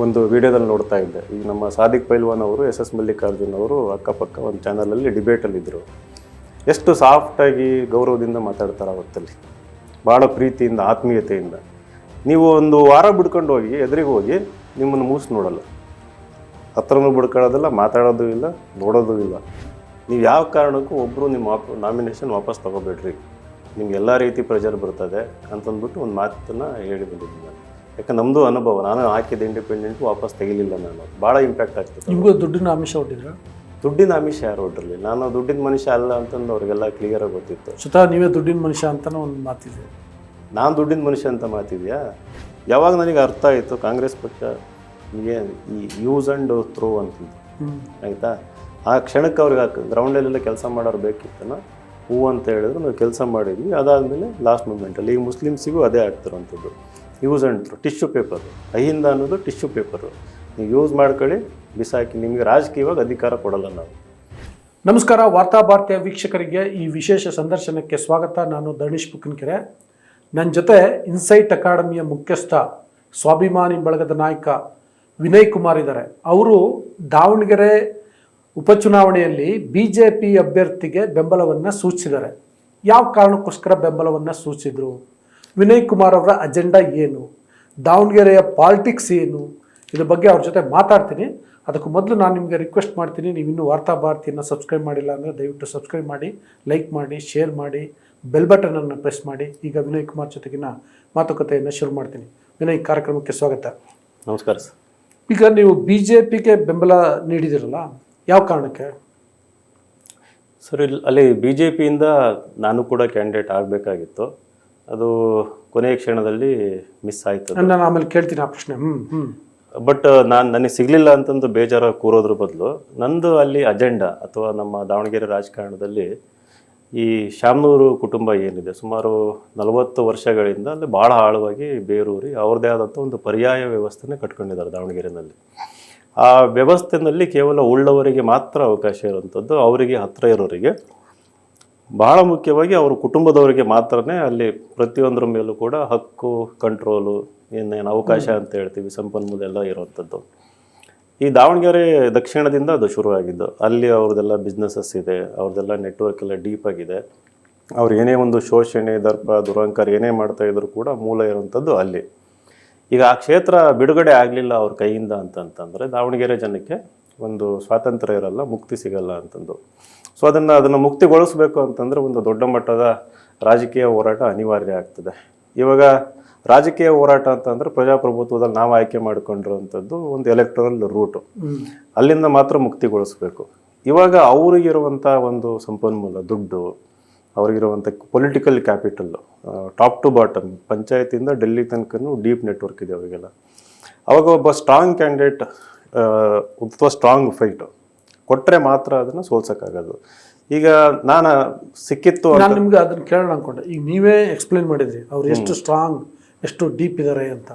ಒಂದು ವಿಡಿಯೋದಲ್ಲಿ ನೋಡ್ತಾ ಇದ್ದೆ. ಈಗ ನಮ್ಮ ಸಾದಿಕ್ ಪೈಲ್ವಾನ್ ಅವರು SS ಮಲ್ಲಿಕಾರ್ಜುನ್ ಅವರು ಅಕ್ಕಪಕ್ಕ ಒಂದು ಚಾನಲಲ್ಲಿ ಡಿಬೇಟಲ್ಲಿದ್ದರು. ಎಷ್ಟು ಸಾಫ್ಟಾಗಿ ಗೌರವದಿಂದ ಮಾತಾಡ್ತಾರೆ ಅವತ್ತಲ್ಲಿ, ಭಾಳ ಪ್ರೀತಿಯಿಂದ ಆತ್ಮೀಯತೆಯಿಂದ. ನೀವು ಒಂದು ವಾರ ಬಿಡ್ಕೊಂಡು ಹೋಗಿ ಎದುರಿಗೆ ಹೋಗಿ ನಿಮ್ಮನ್ನು ಮೂಸಿ ನೋಡಲ್ಲ, ಹತ್ರನೂ ಬಿಡ್ಕೊಳ್ಳೋದಿಲ್ಲ, ಮಾತಾಡೋದು ಇಲ್ಲ, ನೋಡೋದು ಇಲ್ಲ. ನೀವು ಯಾವ ಕಾರಣಕ್ಕೂ ಒಬ್ಬರು ನಿಮ್ಮ ನಾಮಿನೇಷನ್ ವಾಪಸ್ ತೊಗೋಬೇಡ್ರಿ, ನಿಮ್ಗೆ ಎಲ್ಲ ರೀತಿ ಪ್ರೆಷರ್ ಬರ್ತದೆ ಅಂತಂದ್ಬಿಟ್ಟು ಒಂದು ಮಾತನ್ನು ಹೇಳಿ ಬಂದಿದ್ದೀನಿ ನಾನು. ಯಾಕಂದ್ರೆ ನಮ್ಮದು ಅನುಭವ, ನಾನು ಹಾಕಿದ ಇಂಡಿಪೆಂಡೆಂಟ್ ವಾಪಸ್ ತೆಗಿಲಿಲ್ಲ ನಾನು. ಭಾಳ ಇಂಪ್ಯಾಕ್ಟ್ ಆಗ್ತದೆ. ನಿಮಗೂ ದುಡ್ಡಿನ ಆಮಿಷ ಹೊಟ್ಟಿದ್ರ? ದುಡ್ಡಿನ ಆಮಿಷ ಯಾರು ಹೊಡ್ರಲಿ, ನಾನು ದುಡ್ಡಿನ ಮನುಷ್ಯ ಅಲ್ಲ ಅಂತಂದು ಅವ್ರಿಗೆಲ್ಲ ಕ್ಲಿಯರಾಗಿ ಗೊತ್ತಿತ್ತು. ಸ್ವತಃ ನೀವೇ ದುಡ್ಡಿನ ಮನುಷ್ಯ ಅಂತಲೂ ಒಂದು ಮಾತಿದೆ. ನಾನು ದುಡ್ಡಿನ ಮನುಷ್ಯ ಅಂತ ಮಾತಿದೆಯಾ? ಯಾವಾಗ ನನಗೆ ಅರ್ಥ ಆಯಿತು ಕಾಂಗ್ರೆಸ್ ಪಕ್ಷ ನಿಮಗೆ ಈ ಯೂಸ್ ಆ್ಯಂಡ್ ಥ್ರೋ ಅಂತಿದ್ದು, ಆಯಿತಾ? ಆ ಕ್ಷಣಕ್ಕೆ ಅವ್ರಿಗೆ ಗ್ರೌಂಡಲ್ಲೆಲ್ಲ ಕೆಲಸ ಮಾಡೋರು ಬೇಕಿತ್ತನ ಹೂ ಅಂತ ಹೇಳಿದ್ರು, ನಾವು ಕೆಲಸ ಮಾಡಿದ್ವಿ. ಅದಾದಮೇಲೆ ಲಾಸ್ಟ್ ಮೂಮೆಂಟಲ್ಲಿ ಈಗ ಮುಸ್ಲಿಮ್ಸಿಗೂ ಅದೇ ಆಗ್ತಿರೋಂಥದ್ದು, use and throw. Tissue paper, Ahinda ಅನ್ನೋದು ಟಿಶ್ಯೂ ಪೇಪರು. ನೀವು ಯೂಸ್ ಮಾಡ್ಕೊಳ್ಳಿ, ಬಿಸಾಕಿ. ನಿಮಗೆ ರಾಜಕೀಯವಾಗಿ ಅಧಿಕಾರ ಕೊಡಲ್ಲ ನಾವು. ನಮಸ್ಕಾರ, ವಾರ್ತಾ ಭಾರತೀಯ ವೀಕ್ಷಕರಿಗೆ ಈ ವಿಶೇಷ ಸಂದರ್ಶನಕ್ಕೆ ಸ್ವಾಗತ. ನಾನು ಧರಣೀಶ್ ಬುಕ್ಕನಕೆರೆ. ನನ್ನ ಜೊತೆ ಇನ್ಸೈಟ್ ಅಕಾಡೆಮಿಯ ಮುಖ್ಯಸ್ಥ, ಸ್ವಾಭಿಮಾನಿ ಬಳಗದ ನಾಯಕ ವಿನಯ್ ಕುಮಾರ್ ಇದ್ದಾರೆ. ಅವರು ದಾವಣಗೆರೆ ಉಪಚುನಾವಣೆಯಲ್ಲಿ BJP ಅಭ್ಯರ್ಥಿಗೆ ಬೆಂಬಲವನ್ನು ಸೂಚಿಸಿದ್ದಾರೆ. ಯಾವ ಕಾರಣಕ್ಕೋಸ್ಕರ ಬೆಂಬಲವನ್ನು ಸೂಚಿಸಿದರು, ವಿನಯ್ ಕುಮಾರ್ ಅವರ ಅಜೆಂಡಾ ಏನು, ದಾವಣಗೆರೆಯ ಪಾಲಿಟಿಕ್ಸ್ ಏನು, ಇದ್ರ ಬಗ್ಗೆ ಅವ್ರ ಜೊತೆ ಮಾತಾಡ್ತೀನಿ. ಅದಕ್ಕೂ ಮೊದಲು ನಾನು ನಿಮಗೆ ರಿಕ್ವೆಸ್ಟ್ ಮಾಡ್ತೀನಿ, ನೀವು ಇನ್ನೂ ವಾರ್ತಾ ಭಾರತಿಯನ್ನು ಸಬ್ಸ್ಕ್ರೈಬ್ ಮಾಡಿಲ್ಲ ಅಂದರೆ ದಯವಿಟ್ಟು ಸಬ್ಸ್ಕ್ರೈಬ್ ಮಾಡಿ, ಲೈಕ್ ಮಾಡಿ, ಶೇರ್ ಮಾಡಿ, ಬೆಲ್ ಬಟನನ್ನು ಪ್ರೆಸ್ ಮಾಡಿ. ಈಗ ವಿನಯ್ ಕುಮಾರ್ ಜೊತೆಗಿನ ಮಾತುಕತೆಯನ್ನು ಶುರು ಮಾಡ್ತೀನಿ. ವಿನಯ್, ಕಾರ್ಯಕ್ರಮಕ್ಕೆ ಸ್ವಾಗತ. ನಮಸ್ಕಾರ ಸರ್. ಈಗ ನೀವು BJPಗೆ ಬೆಂಬಲ ನೀಡಿದಿರಲ್ಲ, ಯಾವ ಕಾರಣಕ್ಕೆ ಸರ್? ಅಲ್ಲಿ BJPಯಿಂದ ನಾನು ಕೂಡ ಕ್ಯಾಂಡಿಡೇಟ್ ಆಗಬೇಕಾಗಿತ್ತು, ಅದು ಕೊನೆಯ ಕ್ಷಣದಲ್ಲಿ ಮಿಸ್ ಆಯಿತು. ನಾನು ಆಮೇಲೆ ಕೇಳ್ತೀನಿ ಆ ಪ್ರಶ್ನೆ. ಬಟ್ ನನಗೆ ಸಿಗಲಿಲ್ಲ ಅಂತಂದು ಬೇಜಾರ ಕೂರೋದ್ರ ಬದಲು ನಂದು ಅಲ್ಲಿ ಅಜೆಂಡಾ ಅಥವಾ ನಮ್ಮ ದಾವಣಗೆರೆ ರಾಜಕಾರಣದಲ್ಲಿ ಈ ಶಾಮನೂರು ಕುಟುಂಬ ಏನಿದೆ, ಸುಮಾರು 40 ವರ್ಷಗಳಿಂದ ಅಲ್ಲಿ ಭಾಳ ಆಳವಾಗಿ ಬೇರೂರಿ ಅವ್ರದ್ದೇ ಆದಂಥ ಒಂದು ಪರ್ಯಾಯ ವ್ಯವಸ್ಥೆನೇ ಕಟ್ಕೊಂಡಿದ್ದಾರೆ ದಾವಣಗೆರೆಯಲ್ಲಿ. ಆ ವ್ಯವಸ್ಥೆಯಲ್ಲಿ ಕೇವಲ ಉಳ್ಳವರಿಗೆ ಮಾತ್ರ ಅವಕಾಶ ಇರುವಂಥದ್ದು, ಅವರಿಗೆ ಹತ್ತಿರ ಇರೋರಿಗೆ, ಭಾಳ ಮುಖ್ಯವಾಗಿ ಅವ್ರ ಕುಟುಂಬದವರಿಗೆ ಮಾತ್ರನೇ ಅಲ್ಲಿ ಪ್ರತಿಯೊಂದರ ಮೇಲೂ ಕೂಡ ಹಕ್ಕು, ಕಂಟ್ರೋಲು, ಏನೇನು ಅವಕಾಶ ಅಂತ ಹೇಳ್ತೀವಿ, ಸಂಪನ್ಮೂಲ ಎಲ್ಲ ಇರುವಂಥದ್ದು. ಈ ದಾವಣಗೆರೆ ದಕ್ಷಿಣದಿಂದ ಅದು ಶುರುವಾಗಿದ್ದು. ಅಲ್ಲಿ ಅವ್ರದ್ದೆಲ್ಲ ಬಿಸ್ನೆಸಸ್ ಇದೆ, ಅವ್ರದ್ದೆಲ್ಲ ನೆಟ್ವರ್ಕ್ ಎಲ್ಲ ಡೀಪ್ ಆಗಿದೆ. ಅವ್ರು ಏನೇ ಒಂದು ಶೋಷಣೆ, ದರ್ಪ, ದುರಂಕಾರ ಏನೇ ಮಾಡ್ತಾಯಿದ್ರು ಕೂಡ ಮೂಲ ಇರುವಂಥದ್ದು ಅಲ್ಲಿ. ಈಗ ಆ ಕ್ಷೇತ್ರ ಬಿಡುಗಡೆ ಆಗಲಿಲ್ಲ ಅವ್ರ ಕೈಯಿಂದ ಅಂತಂತಂದರೆ ದಾವಣಗೆರೆ ಜನಕ್ಕೆ ಒಂದು ಸ್ವಾತಂತ್ರ್ಯ ಇರಲ್ಲ, ಮುಕ್ತಿ ಸಿಗಲ್ಲ ಅಂತಂದು. ಸೊ ಅದನ್ನು ಮುಕ್ತಿಗೊಳಿಸ್ಬೇಕು ಅಂತಂದರೆ ಒಂದು ದೊಡ್ಡ ಮಟ್ಟದ ರಾಜಕೀಯ ಹೋರಾಟ ಅನಿವಾರ್ಯ ಆಗ್ತದೆ. ಇವಾಗ ರಾಜಕೀಯ ಹೋರಾಟ ಅಂತಂದರೆ ಪ್ರಜಾಪ್ರಭುತ್ವದಲ್ಲಿ ನಾವು ಆಯ್ಕೆ ಮಾಡಿಕೊಂಡಿರುವಂಥದ್ದು ಒಂದು ಎಲೆಕ್ಟ್ರಲ್ ರೂಟು, ಅಲ್ಲಿಂದ ಮಾತ್ರ ಮುಕ್ತಿಗೊಳಿಸ್ಬೇಕು. ಇವಾಗ ಅವರಿಗಿರುವಂಥ ಒಂದು ಸಂಪನ್ಮೂಲ, ದುಡ್ಡು, ಅವ್ರಿಗಿರುವಂಥ political capital, top to bottom, ಪಂಚಾಯತಿಂದ ಡೆಲ್ಲಿ ತನಕನೂ ಡೀಪ್ ನೆಟ್ವರ್ಕ್ ಇದೆ ಅವರಿಗೆಲ್ಲ. ಅವಾಗ ಒಬ್ಬ ಸ್ಟ್ರಾಂಗ್ ಕ್ಯಾಂಡಿಡೇಟ್ ಅಥವಾ ಸ್ಟ್ರಾಂಗ್ ಫೈಟು ಕೊಟ್ಟರೆ ಮಾತ್ರ ಅದನ್ನು ಸೋಲ್ಸೋಕ್ಕಾಗೋದು. ಈಗ ನಾನು ಸಿಕ್ಕಿತ್ತು, ನಾನು ನಿಮ್ಗೆ ಅದನ್ನು ಕೇಳೋಣ ಅಂದ್ಕೊಂಡೆ. ಈಗ ನೀವೇ ಎಕ್ಸ್ಪ್ಲೇನ್ ಮಾಡಿದ್ರಿ ಅವ್ರು ಎಷ್ಟು ಸ್ಟ್ರಾಂಗ್, ಎಷ್ಟು ಡೀಪ್ ಇದ್ದಾರೆ ಅಂತ.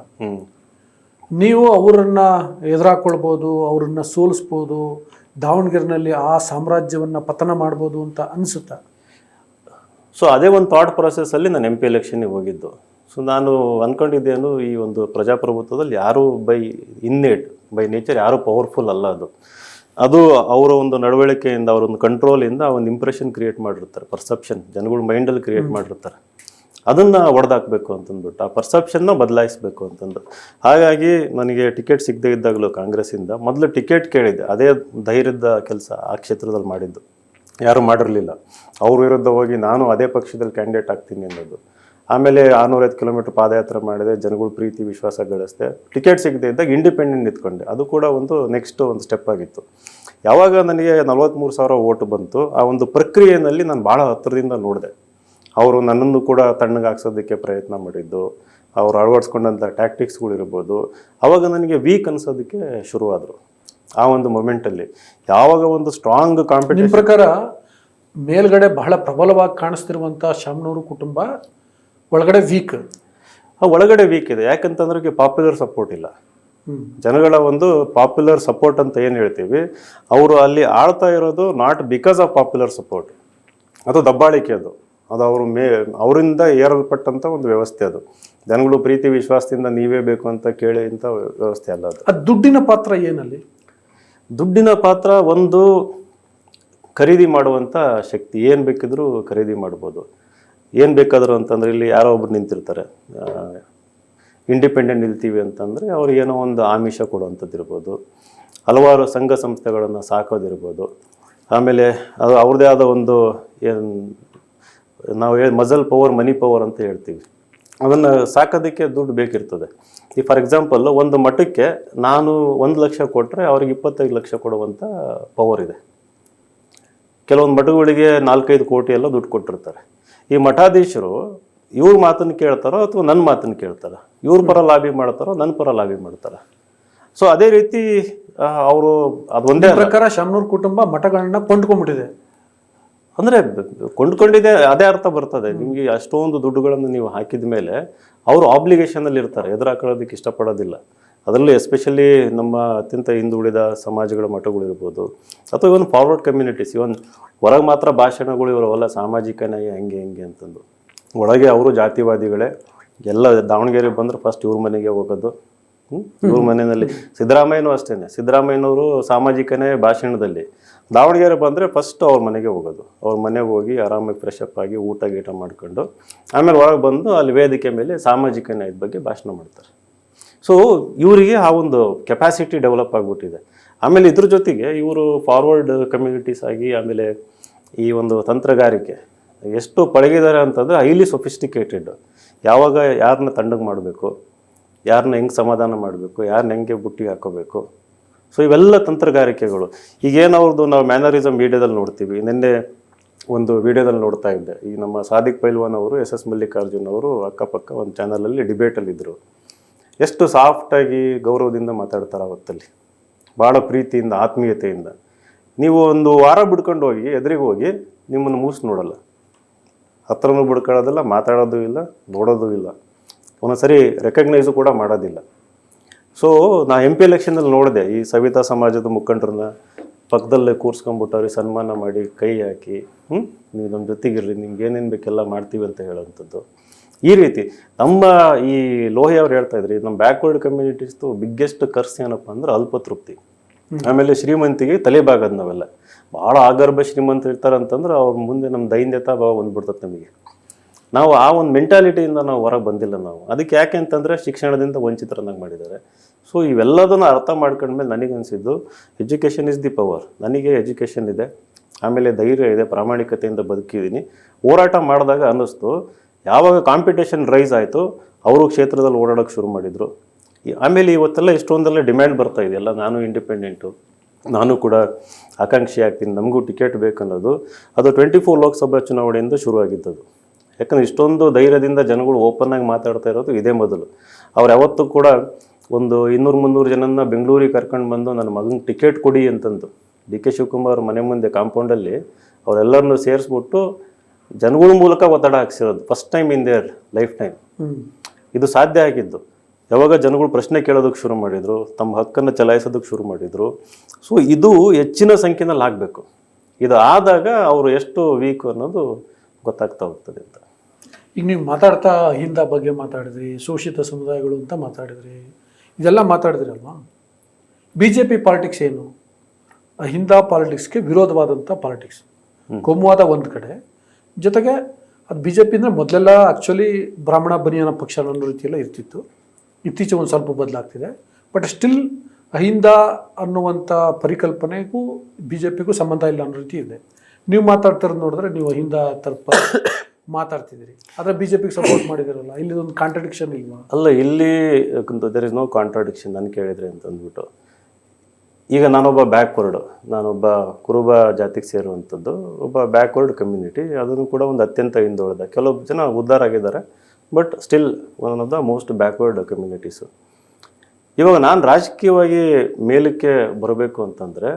ನೀವು ಅವರನ್ನು ಎದುರಾಕೊಳ್ಬೋದು, ಅವರನ್ನು ಸೋಲಿಸ್ಬೋದು, ದಾವಣಗೆರೆನಲ್ಲಿ ಆ ಸಾಮ್ರಾಜ್ಯವನ್ನು ಪತನ ಮಾಡ್ಬೋದು ಅಂತ ಅನಿಸುತ್ತಾ? ಸೊ ಅದೇ ಒಂದು ಥಾಟ್ ಪ್ರೊಸೆಸ್ಸಲ್ಲಿ ನಾನು MP ಎಲೆಕ್ಷನ್ಗೆ ಹೋಗಿದ್ದು. ಸೊ ನಾನು ಅಂದ್ಕೊಂಡಿದ್ದೇನು, ಈ ಒಂದು ಪ್ರಜಾಪ್ರಭುತ್ವದಲ್ಲಿ ಯಾರೂ ಬೈ ನೇಚರ್ ಯಾರೂ ಪವರ್ಫುಲ್ ಅಲ್ಲ. ಅದು ಅವರ ಒಂದು ನಡವಳಿಕೆಯಿಂದ, ಅವರ ಒಂದು ಕಂಟ್ರೋಲಿಂದ ಒಂದು ಇಂಪ್ರೆಷನ್ ಕ್ರಿಯೇಟ್ ಮಾಡಿರ್ತಾರೆ, ಪರ್ಸೆಪ್ಷನ್ ಜನಗಳ ಮೈಂಡಲ್ಲಿ ಕ್ರಿಯೇಟ್ ಮಾಡಿರ್ತಾರೆ. ಅದನ್ನು ಹೊಡೆದಾಕಬೇಕು ಅಂತಂದ್ಬಿಟ್ಟು ಆ ಪರ್ಸೆಪ್ಷನ್ನ ಬದಲಾಯಿಸಬೇಕು ಅಂತಂದು. ಹಾಗಾಗಿ ನನಗೆ ಟಿಕೆಟ್ ಸಿಗದೇ ಇದ್ದಾಗಲೂ ಕಾಂಗ್ರೆಸ್ಸಿಂದ ಮೊದಲು ಟಿಕೆಟ್ ಕೇಳಿದ್ದೆ. ಅದೇ ಧೈರ್ಯದ ಕೆಲಸ ಆ ಕ್ಷೇತ್ರದಲ್ಲಿ ಮಾಡಿದ್ದು ಯಾರೂ ಮಾಡಿರಲಿಲ್ಲ. ಅವ್ರ ವಿರುದ್ಧ ಹೋಗಿ ನಾನು ಅದೇ ಪಕ್ಷದಲ್ಲಿ ಕ್ಯಾಂಡಿಡೇಟ್ ಆಗ್ತೀನಿ ಅನ್ನೋದು. ಆಮೇಲೆ 605 ಕಿಲೋಮೀಟರ್ ಪಾದಯಾತ್ರೆ ಮಾಡಿದೆ, ಜನಗಳು ಪ್ರೀತಿ ವಿಶ್ವಾಸ ಗಳಿಸಿದೆ. ಟಿಕೆಟ್ ಸಿಗದೆ ಇದ್ದಾಗ ಇಂಡಿಪೆಂಡೆಂಟ್ ನಿಂತ್ಕೊಂಡೆ, ಅದು ಕೂಡ ಒಂದು ನೆಕ್ಸ್ಟ್ ಒಂದು ಸ್ಟೆಪ್ ಆಗಿತ್ತು. ಯಾವಾಗ ನನಗೆ 43,000 ಓಟು ಬಂತು, ಆ ಒಂದು ಪ್ರಕ್ರಿಯೆಯಲ್ಲಿ ನಾನು ಭಾಳ ಹತ್ತಿರದಿಂದ ನೋಡಿದೆ. ಅವರು ನನ್ನನ್ನು ಕೂಡ ತಣ್ಣಗೆ ಹಾಕ್ಸೋದಕ್ಕೆ ಪ್ರಯತ್ನ ಮಾಡಿದ್ದು, ಅವರು ಅಳವಡಿಸ್ಕೊಂಡಂಥ ಟ್ಯಾಕ್ಟಿಕ್ಸ್ಗಳಿರ್ಬೋದು, ಆವಾಗ ನನಗೆ ವೀಕ್ ಅನ್ಸೋದಕ್ಕೆ ಶುರುವಾದರು. ಆ ಒಂದು ಮೊಮೆಂಟಲ್ಲಿ ಯಾವಾಗ ಒಂದು ಸ್ಟ್ರಾಂಗ್ ಕಾಂಪಿಟೇಷನ್. ಪ್ರಕಾರ ಮೇಲ್ಗಡೆ ಬಹಳ ಪ್ರಬಲವಾಗಿ ಕಾಣಿಸ್ತಿರುವಂಥ ಶಾಮನೂರು ಕುಟುಂಬ ಒಳಗಡೆ ವೀಕ್ ಇದೆ. ಯಾಕಂತಂದ್ರೆ ಪಾಪ್ಯುಲರ್ ಸಪೋರ್ಟ್ ಇಲ್ಲ. ಜನಗಳ ಒಂದು ಪಾಪ್ಯುಲರ್ ಸಪೋರ್ಟ್ ಅಂತ ಏನು ಹೇಳ್ತೀವಿ, ಅವರು ಅಲ್ಲಿ ಆಳ್ತಾ ಇರೋದು not because of popular support, ಅದು ದಬ್ಬಾಳಿಕೆ. ಅದು ಅದು ಅವರಿಂದ ಏರಲ್ಪಟ್ಟಂಥ ಒಂದು ವ್ಯವಸ್ಥೆ ಅದು. ಜನಗಳು ಪ್ರೀತಿ ವಿಶ್ವಾಸದಿಂದ ನೀವೇ ಬೇಕು ಅಂತ ಕೇಳಿ ಇಂಥ ವ್ಯವಸ್ಥೆ ಅಲ್ಲ ಅದು. ಅದು ದುಡ್ಡಿನ ಪಾತ್ರ ಏನಲ್ಲಿ? ದುಡ್ಡಿನ ಪಾತ್ರ ಒಂದು ಖರೀದಿ ಮಾಡುವಂಥ ಶಕ್ತಿ. ಏನು ಬೇಕಿದ್ರೂ ಖರೀದಿ ಮಾಡ್ಬೋದು. ಏನು ಬೇಕಾದರೂ ಅಂತಂದರೆ ಇಲ್ಲಿ ಯಾರೋ ಒಬ್ರು ನಿಂತಿರ್ತಾರೆ, ಇಂಡಿಪೆಂಡೆಂಟ್ ನಿಲ್ತೀವಿ ಅಂತಂದರೆ ಅವ್ರಿಗೇನೋ ಒಂದು ಆಮಿಷ ಕೊಡುವಂಥದ್ದು ಇರ್ಬೋದು, ಹಲವಾರು ಸಂಘ ಸಂಸ್ಥೆಗಳನ್ನು ಸಾಕೋದಿರ್ಬೋದು, ಆಮೇಲೆ ಅದು ಅವ್ರದ್ದೇ ಆದ ಒಂದು ಏನು ನಾವು ಮಜಲ್ ಪವರ್, ಮನಿ ಪವರ್ ಅಂತ ಹೇಳ್ತೀವಿ, ಅದನ್ನು ಸಾಕೋದಕ್ಕೆ ದುಡ್ಡು ಬೇಕಿರ್ತದೆ. ಈ ಫಾರ್ ಎಕ್ಸಾಂಪಲ್ ಒಂದು ಮಠಕ್ಕೆ ನಾನು 1 ಲಕ್ಷ ಕೊಟ್ಟರೆ ಅವ್ರಿಗೆ 25 ಲಕ್ಷ ಕೊಡುವಂಥ ಪವರ್ ಇದೆ. ಕೆಲವೊಂದು ಮಠಗಳಿಗೆ 4-5 ಕೋಟಿ ಎಲ್ಲ ದುಡ್ಡು ಕೊಟ್ಟಿರ್ತಾರೆ. ಈ ಮಠಾಧೀಶರು ಇವ್ರ ಮಾತನ್ನು ಕೇಳ್ತಾರೋ ಅಥವಾ ನನ್ನ ಮಾತನ್ನು ಕೇಳ್ತಾರೋ, ಇವ್ರ ಪರ ಲಾಬಿ ಮಾಡ್ತಾರೋ ನನ್ನ ಪರ ಲಾಬಿ ಮಾಡ್ತಾರೋ. ಸೊ ಅದೇ ರೀತಿ ಅವರು ಅದೊಂದೇ ಪ್ರಕಾರ ಶಾಮನೂರು ಕುಟುಂಬ ಮಠಗಳನ್ನ ಕೊಂಡ್ಕೊಂಡ್ಬಿಟ್ಟಿದೆ ಅಂದರೆ ಕೊಂಡ್ಕೊಂಡಿದೆ, ಅದೇ ಅರ್ಥ ಬರ್ತದೆ. ನಿಮಗೆ ಅಷ್ಟೊಂದು ದುಡ್ಡುಗಳನ್ನು ನೀವು ಹಾಕಿದ ಮೇಲೆ ಅವರು ಆಬ್ಲಿಗೇಷನಲ್ಲಿ ಇರ್ತಾರೆ, ಎದುರಾಕೊಳ್ಳೋದಕ್ಕೆ ಇಷ್ಟಪಡೋದಿಲ್ಲ. ಅದರಲ್ಲೂ ಎಸ್ಪೆಷಲಿ ನಮ್ಮ ಅತ್ಯಂತ ಹಿಂದುಳಿದ ಸಮಾಜಗಳ ಮಠಗಳಿರ್ಬೋದು, ಅಥವಾ ಇವನ್ ಫಾರ್ವರ್ಡ್ ಕಮ್ಯುನಿಟೀಸ್, ಇವನ್ ಹೊರಗೆ ಮಾತ್ರ ಭಾಷಣಗಳು ಇವರವಲ್ಲ ಸಾಮಾಜಿಕ ನ್ಯಾಯ ಹೆಂಗೆ ಹೆಂಗೆ ಅಂತಂದು, ಒಳಗೆ ಅವರು ಜಾತಿವಾದಿಗಳೇ. ಎಲ್ಲ ದಾವಣಗೆರೆ ಬಂದರೆ ಫಸ್ಟ್ ಇವ್ರ ಮನೆಗೆ ಹೋಗೋದು. ಇವ್ರ ಮನೆಯಲ್ಲಿ ಸಿದ್ದರಾಮಯ್ಯನೂ ಅಷ್ಟೇ. ಸಿದ್ದರಾಮಯ್ಯನವರು ಸಾಮಾಜಿಕ ನ್ಯಾಯ ಭಾಷಣದಲ್ಲಿ, ದಾವಣಗೆರೆ ಬಂದರೆ ಫಸ್ಟ್ ಅವ್ರ ಮನೆಗೆ ಹೋಗೋದು. ಅವ್ರ ಮನೆಗೆ ಹೋಗಿ ಆರಾಮಾಗಿ ಫ್ರೆಶ್ ಅಪ್ ಆಗಿ ಊಟ ಗೀಟ ಮಾಡ್ಕೊಂಡು ಆಮೇಲೆ ಒಳಗೆ ಬಂದು ಅಲ್ಲಿ ವೇದಿಕೆ ಮೇಲೆ ಸಾಮಾಜಿಕ ನ್ಯಾಯದ ಬಗ್ಗೆ ಭಾಷಣ ಮಾಡ್ತಾರೆ. ಸೊ ಇವರಿಗೆ ಆ ಒಂದು ಕೆಪಾಸಿಟಿ ಡೆವಲಪ್ ಆಗಿಬಿಟ್ಟಿದೆ. ಆಮೇಲೆ ಇದ್ರ ಜೊತೆಗೆ ಇವರು ಫಾರ್ವರ್ಡ್ ಕಮ್ಯುನಿಟೀಸ್ ಆಗಿ ಆಮೇಲೆ ಈ ಒಂದು ತಂತ್ರಗಾರಿಕೆ ಎಷ್ಟು ಪಳಗಿದ್ದಾರೆ ಅಂತಂದರೆ ಹೈಲಿ ಸೊಫಿಸ್ಟಿಕೇಟೆಡ್. ಯಾವಾಗ ಯಾರನ್ನ ತಂಡಗೆ ಮಾಡಬೇಕು, ಯಾರನ್ನ ಹೆಂಗೆ ಸಮಾಧಾನ ಮಾಡಬೇಕು, ಯಾರನ್ನ ಹೆಂಗೆ ಬುಟ್ಟಿಗೆ ಹಾಕೋಬೇಕು, ಸೊ ಇವೆಲ್ಲ ತಂತ್ರಗಾರಿಕೆಗಳು. ಈಗೇನವ್ರದ್ದು ನಾವು ಮ್ಯಾನರಿಸಮ್ ವೀಡಿಯೋದಲ್ಲಿ ನೋಡ್ತೀವಿ. ನಿನ್ನೆ ಒಂದು ವೀಡಿಯೋದಲ್ಲಿ ನೋಡ್ತಾ ಇದ್ದೆ, ಈ ನಮ್ಮ ಸಾದಿಕ್ ಪೈಲ್ವಾನ್ ಅವರು, SS ಮಲ್ಲಿಕಾರ್ಜುನ್ ಅವರು ಅಕ್ಕಪಕ್ಕ ಒಂದು ಚಾನಲಲ್ಲಿ ಡಿಬೇಟಲ್ಲಿದ್ದರು. ಎಷ್ಟು ಸಾಫ್ಟಾಗಿ ಗೌರವದಿಂದ ಮಾತಾಡ್ತಾರೆ ಅವತ್ತಲ್ಲಿ, ಭಾಳ ಪ್ರೀತಿಯಿಂದ ಆತ್ಮೀಯತೆಯಿಂದ. ನೀವು ಒಂದು ವಾರ ಬಿಡ್ಕೊಂಡು ಹೋಗಿ ಎದುರಿಗೆ ಹೋಗಿ ನಿಮ್ಮನ್ನು ಮೂಸಿ ನೋಡಲ್ಲ, ಹತ್ರನೂ ಬಿಡ್ಕೊಳ್ಳೋದಿಲ್ಲ, ಮಾತಾಡೋದು ಇಲ್ಲ, ನೋಡೋದು ಇಲ್ಲ, ಒಂದೊಂದ್ಸರಿ ರೆಕಗ್ನೈಸು ಕೂಡ ಮಾಡೋದಿಲ್ಲ. ಸೊ ನಾ MP ಎಲೆಕ್ಷನಲ್ಲಿ ನೋಡಿದೆ, ಈ ಸವಿತಾ ಸಮಾಜದ ಮುಖಂಡರನ್ನ ಪಕ್ಕದಲ್ಲೇ ಕೂರಿಸ್ಕೊಂಡ್ಬಿಟ್ಟು ಅವ್ರಿಗೆ ಸನ್ಮಾನ ಮಾಡಿ ಕೈ ಹಾಕಿ ನೀವು ನಮ್ಮ ಜೊತೆಗಿರ್ರಿ, ನಿಮ್ಗೆ ಏನೇನು ಬೇಕೆಲ್ಲ ಮಾಡ್ತೀವಿ ಅಂತ ಹೇಳೋವಂಥದ್ದು. ಈ ರೀತಿ ನಮ್ಮ ಈ ಲೋಹಿ ಅವ್ರು ಹೇಳ್ತಾ ಇದ್ರಿ, ನಮ್ಮ ಬ್ಯಾಕ್ವರ್ಡ್ ಕಮ್ಯುನಿಟೀಸ್ದು ಬಿಗ್ಗೆಸ್ಟ್ ಕರ್ಸ್ ಏನಪ್ಪ ಅಂದ್ರೆ ಅಲ್ಪತೃಪ್ತಿ, ಆಮೇಲೆ ಶ್ರೀಮಂತಿಗೆ ತಲೆಬಾಗದು. ನಾವೆಲ್ಲ ಭಾಳ ಆಗರ್ಭ ಶ್ರೀಮಂತರು ಇರ್ತಾರೆ ಅಂತಂದ್ರೆ ಅವ್ರ ಮುಂದೆ ನಮ್ಮ ದೈನ್ಯತಾ ಭಾವ ಬಂದ್ಬಿಡ್ತದೆ ನಮಗೆ. ನಾವು ಆ ಒಂದು ಮೆಂಟಾಲಿಟಿಯಿಂದ ನಾವು ಹೊರಗೆ ಬಂದಿಲ್ಲ ನಾವು. ಅದಕ್ಕೆ ಯಾಕೆ ಅಂತಂದರೆ ಶಿಕ್ಷಣದಿಂದ ವಂಚಿತರನ್ನಾಗಿ ಮಾಡಿದ್ದಾರೆ. ಸೊ ಇವೆಲ್ಲದನ್ನು ಅರ್ಥ ಮಾಡ್ಕೊಂಡ್ಮೇಲೆ ನನಗನ್ಸಿದ್ದು ಎಜುಕೇಷನ್ ಇಸ್ ದಿ ಪವರ್. ನನಗೆ ಎಜುಕೇಷನ್ ಇದೆ, ಆಮೇಲೆ ಧೈರ್ಯ ಇದೆ, ಪ್ರಾಮಾಣಿಕತೆಯಿಂದ ಬದುಕಿದ್ದೀನಿ. ಹೋರಾಟ ಮಾಡಿದಾಗ ಅನ್ನಿಸ್ತು, ಯಾವಾಗ ಕಾಂಪಿಟೇಷನ್ ರೈಸ್ ಆಯಿತು ಅವರು ಕ್ಷೇತ್ರದಲ್ಲಿ ಓಡಾಡೋಕ್ಕೆ ಶುರು ಮಾಡಿದರು. ಆಮೇಲೆ ಇವತ್ತೆಲ್ಲ ಇಷ್ಟೊಂದೆಲ್ಲ ಡಿಮ್ಯಾಂಡ್ ಬರ್ತಾ ಇದೆಯಲ್ಲ, ನಾನು ಇಂಡಿಪೆಂಡೆಂಟು, ನಾನು ಕೂಡ ಆಕಾಂಕ್ಷಿ ಆಗ್ತೀನಿ, ನಮಗೂ ಟಿಕೆಟ್ ಬೇಕನ್ನೋದು ಅದು 24 ಲೋಕಸಭಾ ಚುನಾವಣೆಯಿಂದ ಶುರುವಾಗಿದ್ದದು. ಯಾಕಂದರೆ ಇಷ್ಟೊಂದು ಧೈರ್ಯದಿಂದ ಜನಗಳು ಓಪನ್ನಾಗಿ ಮಾತಾಡ್ತಾ ಇರೋದು ಇದೇ ಮೊದಲು. ಅವ್ರು ಯಾವತ್ತೂ ಕೂಡ ಒಂದು 200-300 ಜನನ ಬೆಂಗಳೂರಿಗೆ ಕರ್ಕೊಂಡು ಬಂದು ನನ್ನ ಮಗನಿಗೆ ಟಿಕೆಟ್ ಕೊಡಿ ಅಂತಂದು DK ಶಿವಕುಮಾರ್ ಮನೆ ಮುಂದೆ ಕಾಂಪೌಂಡಲ್ಲಿ ಅವರೆಲ್ಲರನ್ನೂ ಸೇರಿಸ್ಬಿಟ್ಟು ಜನಗಳ ಮೂಲಕ ಒತ್ತಡ ಹಾಕ್ಸಿರೋದು first time in their life time. ಇದು ಸಾಧ್ಯ ಆಗಿದ್ದು ಯಾವಾಗ ಜನಗಳು ಪ್ರಶ್ನೆ ಕೇಳೋದಕ್ಕೆ ಶುರು ಮಾಡಿದರು, ತಮ್ಮ ಹಕ್ಕನ್ನು ಚಲಾಯಿಸೋದಕ್ಕೆ ಶುರು ಮಾಡಿದರು. ಸೊ ಇದು ಹೆಚ್ಚಿನ ಸಂಖ್ಯೆಯಲ್ಲಿ ಆಗಬೇಕು. ಇದು ಆದಾಗ ಅವರು ಎಷ್ಟು ವೀಕ್ ಅನ್ನೋದು ಗೊತ್ತಾಗ್ತಾ ಹೋಗ್ತದೆ ಅಂತ. ಈಗ ನೀವು ಮಾತಾಡ್ತಾ ಅಹಿಂದ ಬಗ್ಗೆ ಮಾತಾಡಿದ್ರಿ, ಶೋಷಿತ ಸಮುದಾಯಗಳು ಅಂತ ಮಾತಾಡಿದ್ರಿ, ಇದೆಲ್ಲ ಮಾತಾಡಿದ್ರಲ್ವಾ. BJP ಪಾಲಿಟಿಕ್ಸ್ ಏನು? ಅಹಿಂದ ಪಾಲಿಟಿಕ್ಸ್ಗೆ ವಿರೋಧವಾದಂಥ ಪಾಲಿಟಿಕ್ಸ್, ಕೋಮುವಾದ ಒಂದು ಕಡೆ, ಜೊತೆಗೆ ಅದು BJP ಅಂದರೆ ಮೊದಲೆಲ್ಲ ಆ್ಯಕ್ಚುಲಿ ಬ್ರಾಹ್ಮಣ ಬನಿಯನ ಪಕ್ಷ ಅನ್ನೋ ರೀತಿಯೆಲ್ಲ ಇರ್ತಿತ್ತು. ಇತ್ತೀಚೆಗೆ ಒಂದು ಸ್ವಲ್ಪ ಬದಲಾಗ್ತಿದೆ. ಬಟ್ ಸ್ಟಿಲ್ ಅಹಿಂದ ಅನ್ನುವಂಥ ಪರಿಕಲ್ಪನೆಗೂ BJPಗೂ ಸಂಬಂಧ ಇಲ್ಲ ಅನ್ನೋ ರೀತಿ ಇದೆ. ನೀವು ಮಾತಾಡ್ತಿರೋದು ನೋಡಿದ್ರೆ ನೀವು ಅಹಿಂದ ತರ್ಪ ಮಾತಾಡ್ತಿದ್ದೀರಿ, ಆದರೆ BJPಗೆ ಸಪೋರ್ಟ್ ಮಾಡಿದಿರಲ್ಲ. ಇಲ್ಲಿ ಒಂದು ಕಾಂಟ್ರಡಿಕ್ಷನ್ ಇಲ್ವಾ? ಅಲ್ಲ, ಇಲ್ಲಿ ದೇರ್ ಇಸ್ ನೋ ಕಾಂಟ್ರಡಿಕ್ಷನ್ ನಾನು ಕೇಳಿದ್ರೆ ಅಂತ ಅಂದ್ಬಿಟ್ಟು. ಈಗ ನಾನೊಬ್ಬ ಬ್ಯಾಕ್ವರ್ಡ್, ನಾನೊಬ್ಬ ಕುರುಬ ಜಾತಿಗೆ ಸೇರುವಂಥದ್ದು ಒಬ್ಬ ಬ್ಯಾಕ್ವರ್ಡ್ ಕಮ್ಯುನಿಟಿ. ಅದನ್ನು ಕೂಡ ಒಂದು ಅತ್ಯಂತ ಹಿಂದುಳಿದ, ಕೆಲವು ಜನ ಉದ್ಧಾರ ಆಗಿದ್ದಾರೆ, but still one of the most backward communities. ಇವಾಗ ನಾನು ರಾಜಕೀಯವಾಗಿ ಮೇಲಕ್ಕೆ ಬರಬೇಕು ಅಂತಂದರೆ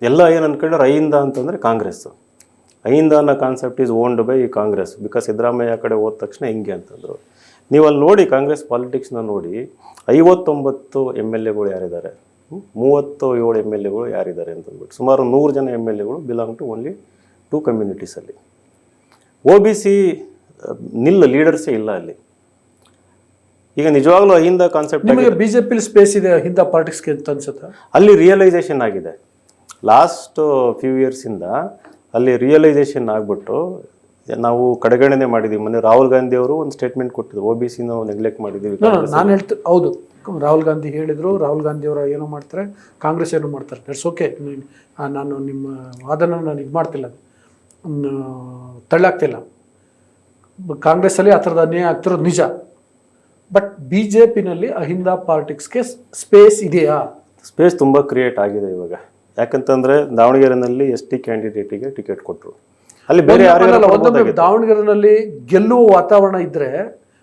ಎಲ್ಲ ಏನು ಅಂದ್ಕೊಂಡ್ರೆ ಅಹಿಂದ ಅಂತಂದರೆ ಕಾಂಗ್ರೆಸ್ಸು. ಅಹಿಂದ ಅನ್ನೋ concept is owned by Congress. Because Siddaramaiah ಕಡೆ ಹೋದ ತಕ್ಷಣ ಹಿಂಗೆ ಅಂತಂದರು. ನೀವು ಅಲ್ಲಿ ನೋಡಿ ಕಾಂಗ್ರೆಸ್ ಪಾಲಿಟಿಕ್ಸ್ನ ನೋಡಿ, 59 MLAಗಳು ಯಾರಿದ್ದಾರೆ, 37 MLAಗಳು ಯಾರಿದ್ದಾರೆ ಅಂತಂದ್ಬಿಟ್ಟು ಸುಮಾರು 100 ಜನ MLAಗಳು ಬಿಲಾಂಗ್ ಟು ಓನ್ಲಿ 2 ಕಮ್ಯುನಿಟೀಸಲ್ಲಿ. OBC ಲೀಡರ್ಸೇ ಇಲ್ಲ ಅಲ್ಲಿ. ಈಗ ನಿಜವಾಗ್ಲೂ ಅಹಿಂದ ಕಾನ್ಸೆಪ್ಟ್ ನಿಮಗೆ ಬಿಜೆಪಿ ಸ್ಪೇಸ್ ಇದೆ ಅಹಿಂದ ಪಾಲಿಟಿಕ್ಸ್ಗೆ ಅಂತ ಅನ್ಸುತ್ತಾ? ಅಲ್ಲಿ ರಿಯಲೈಸೇಷನ್ ಆಗಿದೆ ಲಾಸ್ಟ್ ಫ್ಯೂ ಇಯರ್ಸಿಂದ. ಅಲ್ಲಿ ರಿಯಲೈಸೇಷನ್ ಆಗ್ಬಿಟ್ಟು ನಾವು ಕಡೆಗಣನೆ ಮಾಡಿದ್ದೀವಿ. ಮೊನ್ನೆ ರಾಹುಲ್ ಗಾಂಧಿ ಅವರು ಒಂದು ಸ್ಟೇಟ್ಮೆಂಟ್ ಕೊಟ್ಟಿದ್ರು, OBC ನಾವು ನೆಗ್ಲೆಕ್ಟ್ ಮಾಡಿದ್ದೀವಿ. ನಾನು ಹೇಳ್ತೀನಿ, ಹೌದು, ರಾಹುಲ್ ಗಾಂಧಿ ಹೇಳಿದ್ರು. ರಾಹುಲ್ ಗಾಂಧಿ ಅವರು ಏನೋ ಮಾಡ್ತಾರೆ, ಕಾಂಗ್ರೆಸ್ ಏನೋ ಮಾಡ್ತಾರೆ. That's okay. ನಾನು ನಿಮ್ಮ ವಾದನ ನಾನು ಇದು ಮಾಡ್ತಿಲ್ಲ, ತಳ್ಳಾಗ್ತಿಲ್ಲ. ಕಾಂಗ್ರೆಸ್ಸಲ್ಲಿ ಆ ಥರದ ಅನ್ಯಾಯ ಆಗ್ತಿರೋದು ನಿಜ. ಬಟ್ BJPನಲ್ಲಿ ಅಹಿಂದ ಪಾಲಿಟಿಕ್ಸ್ಗೆ ಸ್ಪೇಸ್ ಇದೆಯಾ? ಸ್ಪೇಸ್ ತುಂಬ ಕ್ರಿಯೇಟ್ ಆಗಿದೆ ಇವಾಗ. ಯಾಕಂತಂದ್ರೆ ದಾವಣಗೆರೆನಲ್ಲಿ ST ಕ್ಯಾಂಡಿಡೇಟಿಗೆ ಟಿಕೆಟ್ ಕೊಟ್ಟರು. ಅಲ್ಲಿ ಬೇರೆ ದಾವಣಗೆರೆನಲ್ಲಿ ಗೆಲ್ಲುವ ವಾತಾವರಣ ಇದ್ರೆ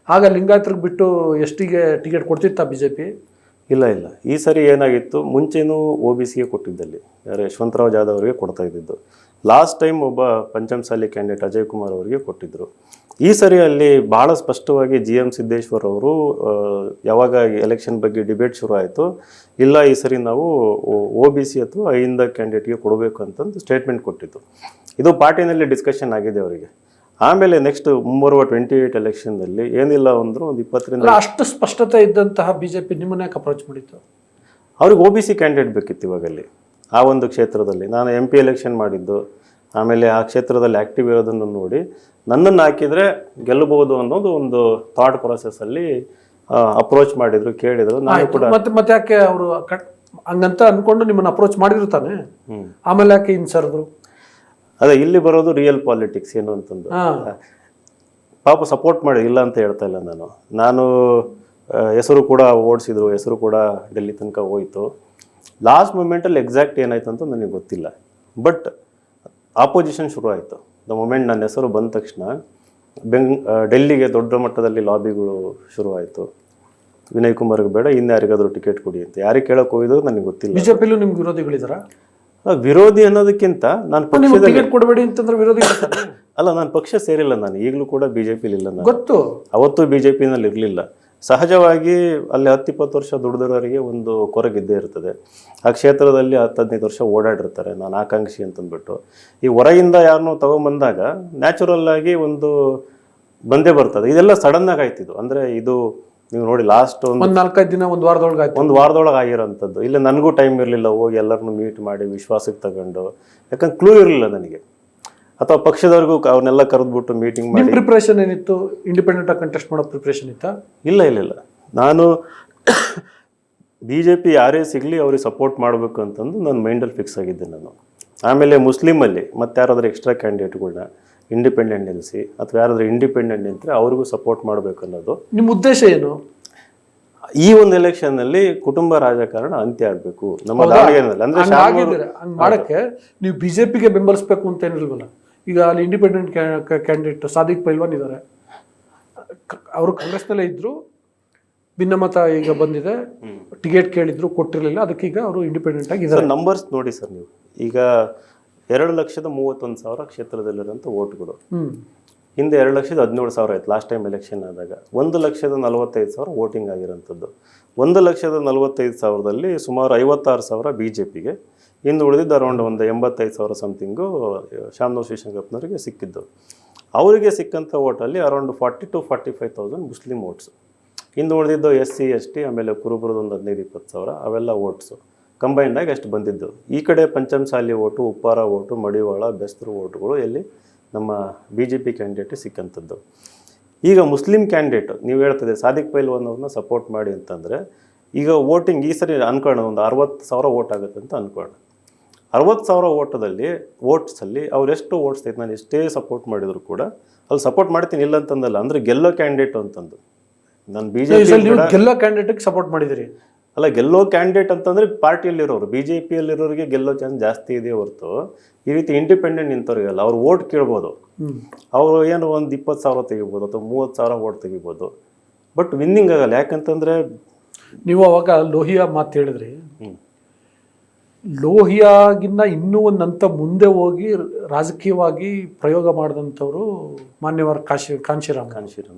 ಆಗ ಲಿಂಗಾಯತರಿಗೆ ಬಿಟ್ಟು STಗೆ ಟಿಕೆಟ್ ಕೊಡ್ತಿತ್ತಾ ಬಿಜೆಪಿ? ಇಲ್ಲ. ಈ ಸರಿ ಏನಾಗಿತ್ತು, ಮುಂಚೆನೂ OBCಗೆ ಕೊಟ್ಟಿದ್ದಲ್ಲಿ ಯಾರು ಯಶವಂತರಾವ್ ಜಾಧವ್ ಅವರಿಗೆ ಕೊಡ್ತಾ ಇದ್ದಿದ್ದು. ಲಾಸ್ಟ್ ಟೈಮ್ ಒಬ್ಬ ಪಂಚಮಸಾಲಿ ಕ್ಯಾಂಡಿಡೇಟ್ ಅಜಯ್ ಕುಮಾರ್ ಅವರಿಗೆ ಕೊಟ್ಟಿದ್ರು. ಈ ಸರಿ ಅಲ್ಲಿ ಬಹಳ ಸ್ಪಷ್ಟವಾಗಿ GM ಸಿದ್ದೇಶ್ವರ್ ಅವರು ಯಾವಾಗ ಎಲೆಕ್ಷನ್ ಬಗ್ಗೆ ಡಿಬೇಟ್ ಶುರು ಆಯಿತು, ಇಲ್ಲ ಈ ಸರಿ ನಾವು OBC ಅಥವಾ ಅಹಿಂದ ಕ್ಯಾಂಡಿಡೇಟ್ಗೆ ಕೊಡಬೇಕು ಅಂತಂದು ಸ್ಟೇಟ್ಮೆಂಟ್ ಕೊಟ್ಟಿದ್ದು. ಇದು ಪಾರ್ಟಿನಲ್ಲಿ ಡಿಸ್ಕಷನ್ ಆಗಿದೆ ಅವರಿಗೆ. ಆಮೇಲೆ ನೆಕ್ಸ್ಟ್ ಮುಂಬರುವ 28 ಎಲೆಕ್ಷನ್ದಲ್ಲಿ ಏನಿಲ್ಲ ಅಂದರೂ ಒಂದು 20ರಿಂದ ಅಷ್ಟು ಸ್ಪಷ್ಟತೆ ಇದ್ದಂತಹ ಬಿಜೆಪಿ ನಿಮ್ಮನ್ನ ಯಾಕೆ ಅಪ್ರೋಚ್ ಮಾಡಿತ್ತು? ಅವ್ರಿಗೆ OBC ಕ್ಯಾಂಡಿಡೇಟ್ ಬೇಕಿತ್ತು ಇವಾಗಲ್ಲಿ. ಆ ಒಂದು ಕ್ಷೇತ್ರದಲ್ಲಿ ನಾನು MP ಎಲೆಕ್ಷನ್ ಮಾಡಿದ್ದು, ಆಮೇಲೆ ಆ ಕ್ಷೇತ್ರದಲ್ಲಿ ಆ್ಯಕ್ಟಿವ್ ಇರೋದನ್ನು ನೋಡಿ ನನ್ನನ್ನು ಹಾಕಿದರೆ ಗೆಲ್ಲಬಹುದು ಅನ್ನೋದು ಒಂದು ಥಾಟ್ ಪ್ರೊಸೆಸ್ಸಲ್ಲಿ ಅಪ್ರೋಚ್ ಮಾಡಿದ್ರು, ಕೇಳಿದ್ರು. ನಾನು ಕೂಡ ಮತ್ತೆ ಯಾಕೆ ಅವರು ಹಂಗಂತ ಅಂದ್ಕೊಂಡು ನಿಮ್ಮನ್ನು ಅಪ್ರೋಚ್ ಮಾಡಿದ್ರು ತಾನೆ, ಆಮೇಲೆ ಯಾಕೆ ಇನ್ಸರ್ದ್ರು? ಅದೇ ಇಲ್ಲಿ ಬರೋದು ರಿಯಲ್ ಪಾಲಿಟಿಕ್ಸ್ ಏನು ಅಂತಂದು. ಪಾಪ ಸಪೋರ್ಟ್ ಮಾಡಿ, ಇಲ್ಲ ಅಂತ ಹೇಳ್ತಾ ಇಲ್ಲ ನಾನು ಹೆಸರು ಕೂಡ ಓಡಿಸಿದ್ರು, ಹೆಸರು ಕೂಡ ಡೆಲ್ಲಿ ತನಕ ಹೋಯಿತು. ಲಾಸ್ಟ್ ಮೂಮೆಂಟಲ್ಲಿ ಎಕ್ಸಾಕ್ಟ್ ಏನಾಯ್ತು ಅಂತ ನನಗೆ ಗೊತ್ತಿಲ್ಲ. ಬಟ್ ಆಪೋಸಿಷನ್ ಶುರು ಆಯಿತು. ದ ಮೂಮೆಂಟ್ ನನ್ನ ಹೆಸರು ಬಂದ ತಕ್ಷಣ ಡೆಲ್ಲಿಗೆ ದೊಡ್ಡ ಮಟ್ಟದಲ್ಲಿ ಲಾಬಿಗಳು ಶುರುವಾಯಿತು. ವಿನಯ್ ಕುಮಾರ್ಗೆ ಬೇಡ, ಇನ್ಯಾರಿಗಾದರೂ ಟಿಕೆಟ್ ಕೊಡಿ ಅಂತ. ಯಾರಿಗೆ ಕೇಳೋಕೆ ಹೋಗಿದ್ರು ನನಗೆ ಗೊತ್ತಿಲ್ಲ. ಬಿಜೆಪಿಲೂ ನಿಮ್ಗೆ ವಿರೋಧಿಗಳಿದಾರ? ವಿರೋಧಿ ಅನ್ನೋದಕ್ಕಿಂತ ನಾನು ಪಕ್ಷದಲ್ಲಿ ಟಿಕೆಟ್ ಕೊಡಬೇಡಿ ಅಂತಂದ್ರೆ ವಿರೋಧಿ ಅಲ್ಲ, ನಾನು ಪಕ್ಷ ಸೇರಿಲ್ಲ. ನಾನು ಈಗಲೂ ಕೂಡ BJPಲಿ ಇಲ್ಲ. ನಾನು ಗೊತ್ತು, ಅವತ್ತು BJPನಲ್ಲಿ ಇರಲಿಲ್ಲ. ಸಹಜವಾಗಿ ಅಲ್ಲಿ 10-20 ವರ್ಷ ದುಡಿದವರಿಗೆ ಒಂದು ಕೊರಗಿದ್ದೇ ಇರ್ತದೆ. ಆ ಕ್ಷೇತ್ರದಲ್ಲಿ 10-15 ವರ್ಷ ಓಡಾಡಿರ್ತಾರೆ, ನಾನು ಆಕಾಂಕ್ಷಿ ಅಂತಂದ್ಬಿಟ್ಟು. ಈ ಹೊರಗಿಂದ ಯಾರನ್ನೋ ತಗೊಂಬಂದಾಗ ನ್ಯಾಚುರಲ್ ಆಗಿ ಒಂದು ಬಂದೇ ಬರ್ತದೆ. ಇದೆಲ್ಲ ಸಡನ್ ಆಗಿ ಆಯ್ತಿದ್ದು. ಅಂದರೆ ಇದು ನೀವು ನೋಡಿ ಲಾಸ್ಟ್ ಒಂದು 4-5 ದಿನ, ಒಂದು ವಾರದೊಳಗೆ ಆಗಿರೋಂಥದ್ದು. ಇಲ್ಲ ನನಗೂ ಟೈಮ್ ಇರಲಿಲ್ಲ ಹೋಗಿ ಎಲ್ಲರನ್ನೂ ಮೀಟ್ ಮಾಡಿ ವಿಶ್ವಾಸಕ್ಕೆ ತಗೊಂಡು, ಯಾಕಂದ್ರೆ ಕ್ಲೂ ಇರಲಿಲ್ಲ ನನಗೆ, ಅಥವಾ ಪಕ್ಷದವ್ರಿಗೂ ಅವ್ರನ್ನೆಲ್ಲ ಕರೆದ್ಬಿಟ್ಟು ಮೀಟಿಂಗ್ ಮಾಡಿ. ಪ್ರಿಪ್ರೇಷನ್ ಏನಿತ್ತು? ಇಂಡಿಪೆಂಡೆಂಟ್ ಆಗಿ ಕಂಟೆಸ್ಟ್ ಮಾಡೋ ಪ್ರಿಪ್ರೇಷನ್ ಇತ್ತಾ? ಇಲ್ಲ. ನಾನು BJP ಯಾರೇ ಸಿಗಲಿ ಅವ್ರಿಗೆ ಸಪೋರ್ಟ್ ಮಾಡಬೇಕು ಅಂತಂದು ನನ್ನ ಮೈಂಡಲ್ಲಿ ಫಿಕ್ಸ್ ಆಗಿದ್ದೆ ನಾನು. ಆಮೇಲೆ ಮುಸ್ಲಿಮಲ್ಲಿ ಮತ್ತೆ ಯಾರಾದರೂ ಎಕ್ಸ್ಟ್ರಾ ಕ್ಯಾಂಡಿಡೇಟ್ಗಳನ್ನ ಇಂಡಿಪೆಂಡೆಂಟ್ ನಿಲ್ಲಿಸಿ, ಅಥವಾ ಯಾರಾದರೂ ಇಂಡಿಪೆಂಡೆಂಟ್ ನಿಂತರೆ ಅವ್ರಿಗೂ ಸಪೋರ್ಟ್ ಮಾಡಬೇಕು ಅನ್ನೋದು ನಿಮ್ಮ ಉದ್ದೇಶ ಏನು? ಈ ಒಂದು ಎಲೆಕ್ಷನ್ನಲ್ಲಿ ಕುಟುಂಬ ರಾಜಕಾರಣ ಅಂತ್ಯ ಆಗಬೇಕು ನಮ್ಮ ದಾವಣಗೆರೆಯಲ್ಲಿ. ಅಂದ್ರೆ ಮಾಡಕ್ಕೆ ನೀವು BJPಗೆ ಬೆಂಬಲಿಸಬೇಕು ಅಂತ ಏನಿಲ್ವಲ್ಲ. ಈಗ ಅಲ್ಲಿ ಇಂಡಿಪೆಂಡೆಂಟ್ ಕ್ಯಾಂಡಿಡೇಟ್ ಸಾದಿಕ್ ಪೈಲ್ವಾನ್ ಇದ್ದಾರೆ, ಅವರು ಕಾಂಗ್ರೆಸ್ನಲ್ಲೇ ಇದ್ರು, ಭಿನ್ನಮತ ಈಗ ಬಂದಿದೆ, ಟಿಕೆಟ್ ಕೇಳಿದ್ರು ಕೊಟ್ಟಿರಲಿಲ್ಲ, ಅದಕ್ಕೆ ಈಗ ಅವರು ಇಂಡಿಪೆಂಡೆಂಟ್ ಆಗಿ ಇದ್ದಾರೆ. ನಂಬರ್ಸ್ ನೋಡಿ ಸರ್ ನೀವು, ಈಗ 2,31,000 ಕ್ಷೇತ್ರದಲ್ಲಿರೋಂಥ ವೋಟ್ಗಳು. ಹಿಂದೆ 2,17,000 ಆಯ್ತು ಲಾಸ್ಟ್ ಟೈಮ್ ಎಲೆಕ್ಷನ್ ಆದಾಗ. 1,45,000 ವೋಟಿಂಗ್ ಆಗಿರೋಂಥದ್ದು. 1,45,000ದಲ್ಲಿ ಸುಮಾರು 56,000 BJPಗೆ, ಇನ್ನು ಉಳಿದಿದ್ದು ಅರೌಂಡ್ ಒಂದು 85,000 ಸಮಥಿಂಗು ಶಾಮನೂರ್ ಶಿವಶಂಕರಪ್ಪನವರಿಗೆ ಸಿಕ್ಕಿದ್ದು. ಅವರಿಗೆ ಸಿಕ್ಕಂಥ ವೋಟಲ್ಲಿ ಅರೌಂಡ್ 40,000 to 45,000 ಮುಸ್ಲಿಂ ವೋಟ್ಸು. ಇನ್ನು ಉಳಿದಿದ್ದು SC ST ಆಮೇಲೆ ಕುರುಬರದ್ದು ಒಂದು 15,000-20,000 ಅವೆಲ್ಲ ವೋಟ್ಸು ಕಂಬೈಂಡ್ ಆಗಿ ಅಷ್ಟು ಬಂದಿದ್ದು. ಈ ಕಡೆ ಪಂಚಮಸಾಲಿ ಓಟು, ಉಪ್ಪಾರ ಓಟು, ಮಡಿವಾಳ, ಬೆಸ್ತರು ಓಟುಗಳು ಎಲ್ಲಿ ನಮ್ಮ BJP ಕ್ಯಾಂಡಿಡೇಟ್ ಸಿಕ್ಕಂಥದ್ದು. ಈಗ ಮುಸ್ಲಿಂ ಕ್ಯಾಂಡಿಡೇಟ್ ನೀವು ಹೇಳ್ತದೆ ಸಾದಿಕ್ ಪೈಲ್ವಾನ್ ಅವ್ರನ್ನ ಸಪೋರ್ಟ್ ಮಾಡಿ ಅಂತಂದರೆ, ಈಗ ವೋಟಿಂಗ್ ಈ ಸರಿ ಅನ್ಕೊಳ್ಳೋಣ ಒಂದು 60,000 ವೋಟ್ ಆಗುತ್ತೆ ಅಂತ ಅನ್ಕೊಳ್ಳೋಣ. 60,000 ವೋಟ್ಸಲ್ಲಿ ಅವರೆಷ್ಟು ವೋಟ್ಸ್ ಐತೆ, ನಾನು ಎಷ್ಟೇ ಸಪೋರ್ಟ್ ಮಾಡಿದ್ರು ಕೂಡ ಅಲ್ಲಿ ಸಪೋರ್ಟ್ ಮಾಡ್ತೀನಿ ಇಲ್ಲ ಅಂತಂದಲ್ಲ, ಅಂದರೆ ಗೆಲ್ಲೋ ಕ್ಯಾಂಡಿಡೇಟ್ ಅಂತಂದು. ನಾನು BJP ಗೆಲ್ಲೋ ಕ್ಯಾಂಡಿಡೇಟ್ಗೆ ಸಪೋರ್ಟ್ ಮಾಡಿದಿರಿ ಅಲ್ಲ, ಗೆಲ್ಲೋ ಕ್ಯಾಂಡಿಡೇಟ್ ಅಂತಂದರೆ ಪಾರ್ಟಿಯಲ್ಲಿರೋರು, BJPಯಲ್ಲಿರೋರಿಗೆ ಗೆಲ್ಲೋ ಚಾನ್ಸ್ ಜಾಸ್ತಿ ಇದೆ ಹೊರತು ಈ ರೀತಿ ಇಂಡಿಪೆಂಡೆಂಟ್ ನಿಂತವ್ರಿಗಲ್ಲ. ಅವ್ರು ವೋಟ್ ಕೇಳ್ಬೋದು, ಅವರು ಏನು ಒಂದು 20,000 ತೆಗಿಬೋದು ಅಥವಾ 30,000 ವೋಟ್ ತೆಗಿಬೋದು, ಬಟ್ ವಿನ್ನಿಂಗ್ ಆಗಲ್ಲ. ಯಾಕಂತಂದರೆ ನೀವು ಅವಾಗ ಲೋಹಿಯಾ ಮಾತು ಹೇಳಿದ್ರಿ, ಲೋಹಿಯಾಗಿನ್ನ ಇನ್ನೂ ಒಂದು ಹಂತ ಮುಂದೆ ಹೋಗಿ ರಾಜಕೀಯವಾಗಿ ಪ್ರಯೋಗ ಮಾಡಿದಂಥವ್ರು ಮಾನ್ಯವರು ಕಾಂಶಿರಾಮ್.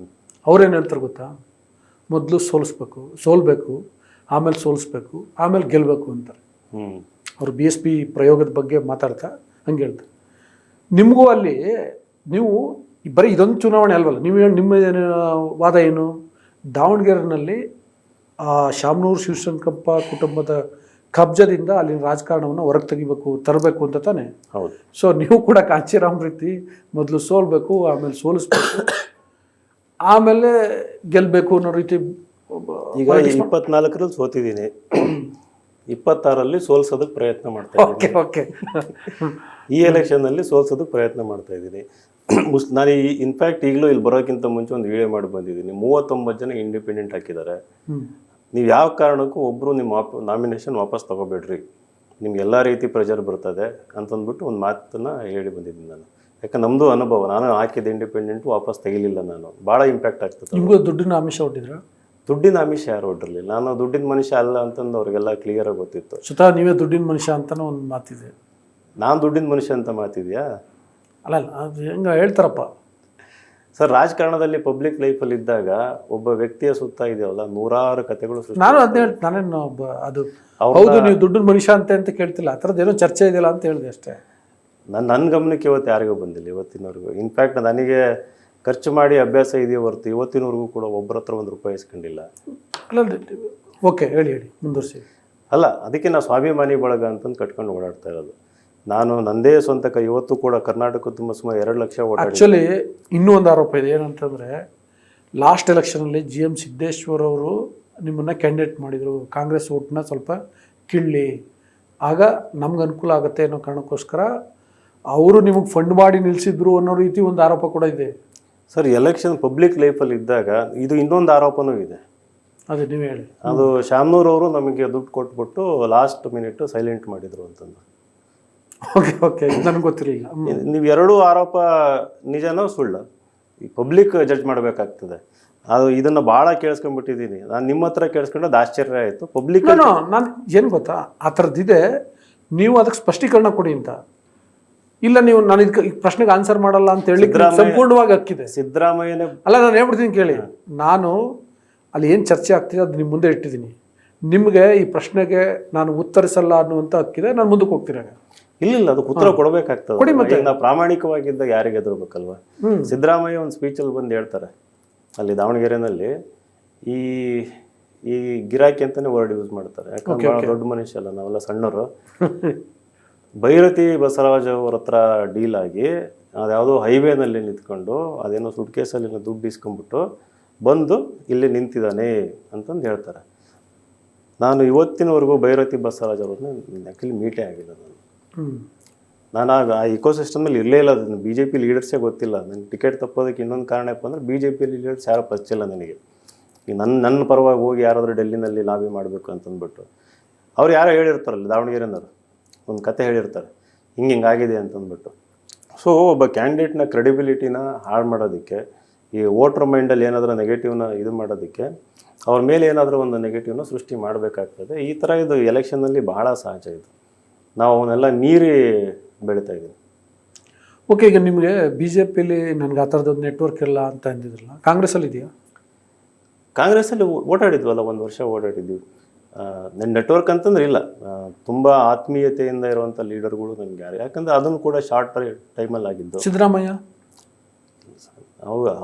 ಅವ್ರೇನು ಹೇಳ್ತಾರೆ ಗೊತ್ತಾ, ಮೊದಲು ಸೋಲ್ಬೇಕು, ಆಮೇಲೆ ಸೋಲಿಸ್ಬೇಕು, ಆಮೇಲೆ ಗೆಲ್ಲಬೇಕು ಅಂತಾರೆ. ಅವರು BSP ಪ್ರಯೋಗದ ಬಗ್ಗೆ ಮಾತಾಡ್ತಾ ಹಂಗೆ ಹೇಳ್ತಾರೆ. ನಿಮಗೂ ಅಲ್ಲಿ ನೀವು ಬರೀ ಇದೊಂದು ಚುನಾವಣೆ ಅಲ್ವಲ್ಲ, ನಿಮ್ಮ ವಾದ ಏನು? ದಾವಣಗೆರೆನಲ್ಲಿ ಶಾಮನೂರು ಶಿವಶಂಕರಪ್ಪ ಕುಟುಂಬದ ಕಬ್ಜದಿಂದ ಅಲ್ಲಿನ ರಾಜಕಾರಣವನ್ನು ಹೊರಗೆ ತೆಗಿಬೇಕು, ತರಬೇಕು ಅಂತ ತಾನೆ? ಹೌದು. ಸೊ ನೀವು ಕೂಡ ಕಾಂಚೀರಾಮ್ ರೀತಿ ಮೊದಲು ಸೋಲ್ಬೇಕು, ಆಮೇಲೆ ಸೋಲಿಸ್ಬೇಕು, ಆಮೇಲೆ ಗೆಲ್ಲಬೇಕು ಅನ್ನೋ ರೀತಿ. ಈಗ 24ರಲ್ಲಿ ಸೋತಿದ್ದೀನಿ, 26ರಲ್ಲಿ ಸೋಲ್ಸೋದಕ್ಕೆ ಪ್ರಯತ್ನ ಮಾಡ್ತಾ ಇದ್ದೀನಿ. ಓಕೆ ಈ ಎಲೆಕ್ಷನ್ನಲ್ಲಿ ಸೋಲ್ಸೋದಕ್ಕೆ ಪ್ರಯತ್ನ ಮಾಡ್ತಾ ಇದ್ದೀನಿ. ನಾನು ಇನ್ಫ್ಯಾಕ್ಟ್ ಈಗಲೂ ಇಲ್ಲಿ ಬರೋಕ್ಕಿಂತ ಮುಂಚೆ ಒಂದು ವಿಡಿಯೋ ಮಾಡಿ ಬಂದಿದ್ದೀನಿ. 39 ಜನ ಇಂಡಿಪೆಂಡೆಂಟ್ ಹಾಕಿದ್ದಾರೆ. ನೀವು ಯಾವ ಕಾರಣಕ್ಕೂ ಒಬ್ಬರು ನಿಮ್ಮ ನಾಮಿನೇಷನ್ ವಾಪಸ್ ತಗೋಬೇಡ್ರಿ, ನಿಮ್ಗೆ ಎಲ್ಲ ರೀತಿ ಪ್ರೆಷರ್ ಬರ್ತದೆ ಅಂತಂದ್ಬಿಟ್ಟು ಒಂದು ಮಾತನ್ನು ಹೇಳಿ ಬಂದಿದ್ದೀನಿ ನಾನು. ಯಾಕಂದ್ರೆ ನಮ್ಮದು ಅನುಭವ, ನಾನು ಹಾಕಿದ ಇಂಡಿಪೆಂಡೆಂಟ್ ವಾಪಸ್ ತೆಗಿಲಿಲ್ಲ ನಾನು. ಭಾಳ ಇಂಪ್ಯಾಕ್ಟ್ ಆಗ್ತದೆ. ನಿಮಗೂ ದುಡ್ಡಿನ ಆಮಿಷ ಹೊಟ್ಟಿದ್ರ? ದುಡ್ಡಿನ ಆಮಿಷ ಯಾರು ಹೊಟ್ಟಿರಲಿಲ್ಲ. ನಾನು ದುಡ್ಡಿನ ಮನುಷ್ಯ ಅಲ್ಲ ಅಂತಂದು ಅವ್ರಿಗೆಲ್ಲ ಕ್ಲಿಯರಾಗಿ ಗೊತ್ತಿತ್ತು. ಸ್ವತಃ ನೀವೇ ದುಡ್ಡಿನ ಮನುಷ್ಯ ಅಂತಲೂ ಒಂದು ಮಾತಿದೆ. ನಾನು ದುಡ್ಡಿನ ಮನುಷ್ಯ ಅಂತ ಮಾತಿದೆಯಾ? ಅಲ್ಲ ಅದು ಹೆಂಗೆ ಹೇಳ್ತಾರಪ್ಪ ಸರ್. ರಾಜಕಾರಣದಲ್ಲಿ ಪಬ್ಲಿಕ್ ಲೈಫಲ್ಲಿ ಇದ್ದಾಗ ಒಬ್ಬ ವ್ಯಕ್ತಿಯ ಸುತ್ತ ಇದೆಯಲ್ಲ ನೂರಾರು ಕಥೆಗಳು. ನಾನು ಅದನ್ನ ನಾನೇನು ಅದು ಹೌದು ನೀವು ದುಡ್ಡಿನ ಮನುಷ್ಯ ಅಂತ ಕೇಳ್ತಿಲ್ಲ, ಆ ಥರದ್ದು ಏನೋ ಚರ್ಚೆ ಇದೆಯಲ್ಲ ಅಂತ ಹೇಳಿದೆ ಅಷ್ಟೇ. ನನ್ನ ಗಮನಕ್ಕೆ ಇವತ್ತು ಯಾರಿಗೂ ಬಂದಿಲ್ಲ ಇವತ್ತಿನವರೆಗೂ. ಇನ್ಫ್ಯಾಕ್ಟ್ ನನಗೆ ಖರ್ಚು ಮಾಡಿ ಅಭ್ಯಾಸ ಇದೆಯೋ ಹೊರತು ಇವತ್ತಿನವರೆಗೂ ಕೂಡ ಒಬ್ಬರ ಹತ್ರ ₹1 ಇಸ್ಕೊಂಡಿಲ್ಲ. ಅಲ್ಲ ಓಕೆ, ಹೇಳಿ ಮುಂದುವರಿಸಿ. ಅಲ್ಲ, ಅದಕ್ಕೆ ನಾವು ಸ್ವಾಭಿಮಾನಿ ಬಳಗ ಅಂತಂದು ಕಟ್ಕೊಂಡು ಓಡಾಡ್ತಾ ಇರೋದು. ನಾನು ನಂದೇ ಸ್ವಂತ ಇವತ್ತು ಕೂಡ ಕರ್ನಾಟಕ ತುಂಬ ಸುಮಾರು 2 ಲಕ್ಷ ಓಟ್. ಆ್ಯಕ್ಚುಲಿ ಇನ್ನೂ ಒಂದು ಆರೋಪ ಇದೆ, ಏನಂತಂದರೆ ಲಾಸ್ಟ್ ಎಲೆಕ್ಷನಲ್ಲಿ GM ಸಿದ್ದೇಶ್ವರ್ ಅವರು ನಿಮ್ಮನ್ನು ಕ್ಯಾಂಡಿಡೇಟ್ ಮಾಡಿದರು, ಕಾಂಗ್ರೆಸ್ ಓಟ್ನ ಸ್ವಲ್ಪ ಕಿಳ್ಳಿ, ಆಗ ನಮ್ಗೆ ಅನುಕೂಲ ಆಗುತ್ತೆ ಅನ್ನೋ ಕಾರಣಕ್ಕೋಸ್ಕರ ಅವರು ನಿಮಗೆ ಫಂಡ್ ಮಾಡಿ ನಿಲ್ಲಿಸಿದ್ರು ಅನ್ನೋ ರೀತಿ ಒಂದು ಆರೋಪ ಕೂಡ ಇದೆ. ಸರ್, ಎಲೆಕ್ಷನ್ ಪಬ್ಲಿಕ್ ಲೈಫಲ್ಲಿ ಇದ್ದಾಗ ಇದು ಇನ್ನೊಂದು ಆರೋಪನೂ ಇದೆ. ಅದೇ ನೀವು ಹೇಳಿ. ಅದು ಶಾಮನೂರ್ ಅವರು ನಮಗೆ ದುಡ್ಡು ಕೊಟ್ಬಿಟ್ಟು ಲಾಸ್ಟ್ ಮಿನಿಟ್ ಸೈಲೆಂಟ್ ಮಾಡಿದರು ಅಂತಂದು. ಓಕೆ ನನಗೆ ಗೊತ್ತಿರಲಿಲ್ಲ. ನೀವು ಎರಡೂ ಆರೋಪ ನಿಜನೋ ಸುಳ್ಳು ಈ ಪಬ್ಲಿಕ್ ಜಡ್ಜ್ ಮಾಡಬೇಕಾಗ್ತದೆ. ಅದು ಇದನ್ನು ಭಾಳ ಕೇಳಿಸ್ಕೊಂಡ್ಬಿಟ್ಟಿದ್ದೀನಿ ನಾನು. ನಿಮ್ಮ ಹತ್ರ ಕೇಳಿಸ್ಕೊಂಡದ್ದು ಆಶ್ಚರ್ಯ ಆಯಿತು. ಪಬ್ಲಿಕ್ ನಾನು ಏನು ಗೊತ್ತಾ, ಆ ಥರದ್ದಿದೆ, ನೀವು ಅದಕ್ಕೆ ಸ್ಪಷ್ಟೀಕರಣ ಕೊಡಿ ಅಂತ. ಇಲ್ಲ ನೀವು ನಾನು ಇದಕ್ಕೆ ಈ ಪ್ರಶ್ನೆಗೆ ಆನ್ಸರ್ ಮಾಡಲ್ಲ ಅಂತ ಹೇಳಿ ಸಂಪೂರ್ಣವಾಗಿ ಹಕ್ಕಿದೆ. ಸಿದ್ದರಾಮಯ್ಯನೇ ಅಲ್ಲ, ನಾನು ಹೇಳ್ಬಿಡ್ತೀನಿ ಕೇಳಿ. ನಾನು ಅಲ್ಲಿ ಏನು ಚರ್ಚೆ ಆಗ್ತಿದೆ ಅದು ನಿಮ್ಮ ಮುಂದೆ ಇಟ್ಟಿದ್ದೀನಿ. ನಿಮಗೆ ಈ ಪ್ರಶ್ನೆಗೆ ನಾನು ಉತ್ತರಿಸಲ್ಲ ಅನ್ನುವಂಥ ಹಕ್ಕಿದೆ, ನಾನು ಮುಂದಕ್ಕೆ ಹೋಗ್ತಿರಾಗ. ಇಲ್ಲ, ಅದಕ್ಕೆ ಉತ್ತರ ಕೊಡಬೇಕಾಗ್ತದೆ. ನಾವು ಪ್ರಾಮಾಣಿಕವಾಗಿದ್ದಾಗ ಯಾರಿಗೆ ಎದುರ್ಬೇಕಲ್ವಾ? ಸಿದ್ದರಾಮಯ್ಯ ಒಂದು ಸ್ಪೀಚಲ್ಲಿ ಬಂದು ಹೇಳ್ತಾರೆ ಅಲ್ಲಿ ದಾವಣಗೆರೆನಲ್ಲಿ, ಈ ಗಿರಾಕಿ ಅಂತಾನೆ ವರ್ಡ್ ಯೂಸ್ ಮಾಡ್ತಾರೆ. ಯಾಕಂದ್ರೆ ದೊಡ್ಡ ಮನುಷ್ಯ ಅಲ್ಲ, ನಾವೆಲ್ಲ ಸಣ್ಣವರು. ಭೈರತಿ ಬಸವರಾಜ್ ಅವ್ರ ಹತ್ರ ಡೀಲ್ ಆಗಿ ಅದ್ಯಾವುದೋ ಹೈವೇನಲ್ಲಿ ನಿಂತ್ಕೊಂಡು ಅದೇನೋ ಸುಟ್ಕೇಸಲ್ಲಿ ದುಡ್ಡು ಇಸ್ಕೊಂಡ್ಬಿಟ್ಟು ಬಂದು ಇಲ್ಲಿ ನಿಂತಿದ್ದಾನೆ ಅಂತಂದು ಹೇಳ್ತಾರೆ. ನಾನು ಇವತ್ತಿನವರೆಗೂ ಭೈರತಿ ಬಸವರಾಜ್ ಅವ್ರನ್ನ ಆ್ಯಕ್ಚುಲಿ ಮೀಟೇ ಆಗಿಲ್ಲ. ನಾನು ಆ ಇಕೋಸಿಸ್ಟಮಲ್ಲಿ ಇರಲೇ ಇಲ್ಲ. ಅದನ್ನು BJP ಲೀಡರ್ಸೇ ಗೊತ್ತಿಲ್ಲ. ನನಗೆ ಟಿಕೆಟ್ ತಪ್ಪೋದಕ್ಕೆ ಇನ್ನೊಂದು ಕಾರಣ ಏನಪ್ಪ ಅಂದರೆ BJP ಲೀಡರ್ಸ್ ಯಾರು ಪರಿಚಯ ಇಲ್ಲ ನನಗೆ. ಈಗ ನನ್ನ ಪರವಾಗಿ ಹೋಗಿ ಯಾರಾದರೂ ಡೆಲ್ಲಿನಲ್ಲಿ ಲಾಬಿ ಮಾಡಬೇಕು ಅಂತಂದ್ಬಿಟ್ಟು ಅವ್ರು ಯಾರೋ ಹೇಳಿರ್ತಾರಲ್ಲ, ದಾವಣಗೆರೆನವರು ಒಂದು ಕತೆ ಹೇಳಿರ್ತಾರೆ, ಹಿಂಗಾಗಿದೆ ಅಂತಂದ್ಬಿಟ್ಟು. ಸೊ ಒಬ್ಬ ಕ್ಯಾಂಡಿಡೇಟ್ನ ಕ್ರೆಡಿಬಿಲಿಟಿನ ಹಾಳು ಮಾಡೋದಕ್ಕೆ, ಈ ವೋಟ್ರ್ ಮೈಂಡಲ್ಲಿ ಏನಾದರೂ ನೆಗೆಟಿವ್ನ ಇದು ಮಾಡೋದಕ್ಕೆ, ಅವ್ರ ಮೇಲೆ ಏನಾದರೂ ಒಂದು ನೆಗೆಟಿವ್ನ ಸೃಷ್ಟಿ ಮಾಡಬೇಕಾಗ್ತದೆ. ಈ ಥರ ಇದು ಎಲೆಕ್ಷನ್ನಲ್ಲಿ ಬಹಳ ಸಹಜ. ಇದು ನಾವು ಅವನ್ನೆಲ್ಲ ಮೀರಿ ಬೆಳೀತಾ ಇದ್ದೀವಿ. ಓಕೆ, ಈಗ ನಿಮಗೆ BJPಲಿ ನನಗೆ ಆ ಥರದೊಂದು ನೆಟ್ವರ್ಕ್ ಇಲ್ಲ ಅಂತ ಅಂದಿದ್ರಲ್ಲ, ಕಾಂಗ್ರೆಸ್ಸಲ್ಲಿ ಇದೆಯಾ? ಕಾಂಗ್ರೆಸ್ಸಲ್ಲಿ ಓಡಾಡಿದ್ವಲ್ಲ, 1 ವರ್ಷ ಓಡಾಡಿದ್ವಿ. ನನ್ನ ನೆಟ್ವರ್ಕ್ ಅಂತಂದ್ರೆ ಇಲ್ಲ, ತುಂಬ ಆತ್ಮೀಯತೆಯಿಂದ ಇರುವಂಥ ಲೀಡರ್ಗಳು ನನಗೆ ಯಾರು. ಯಾಕಂದರೆ ಅದನ್ನು ಕೂಡ ಶಾರ್ಟ್ ಟೈಮಲ್ಲಿ ಆಗಿದ್ದು. ಸಿದ್ದರಾಮಯ್ಯ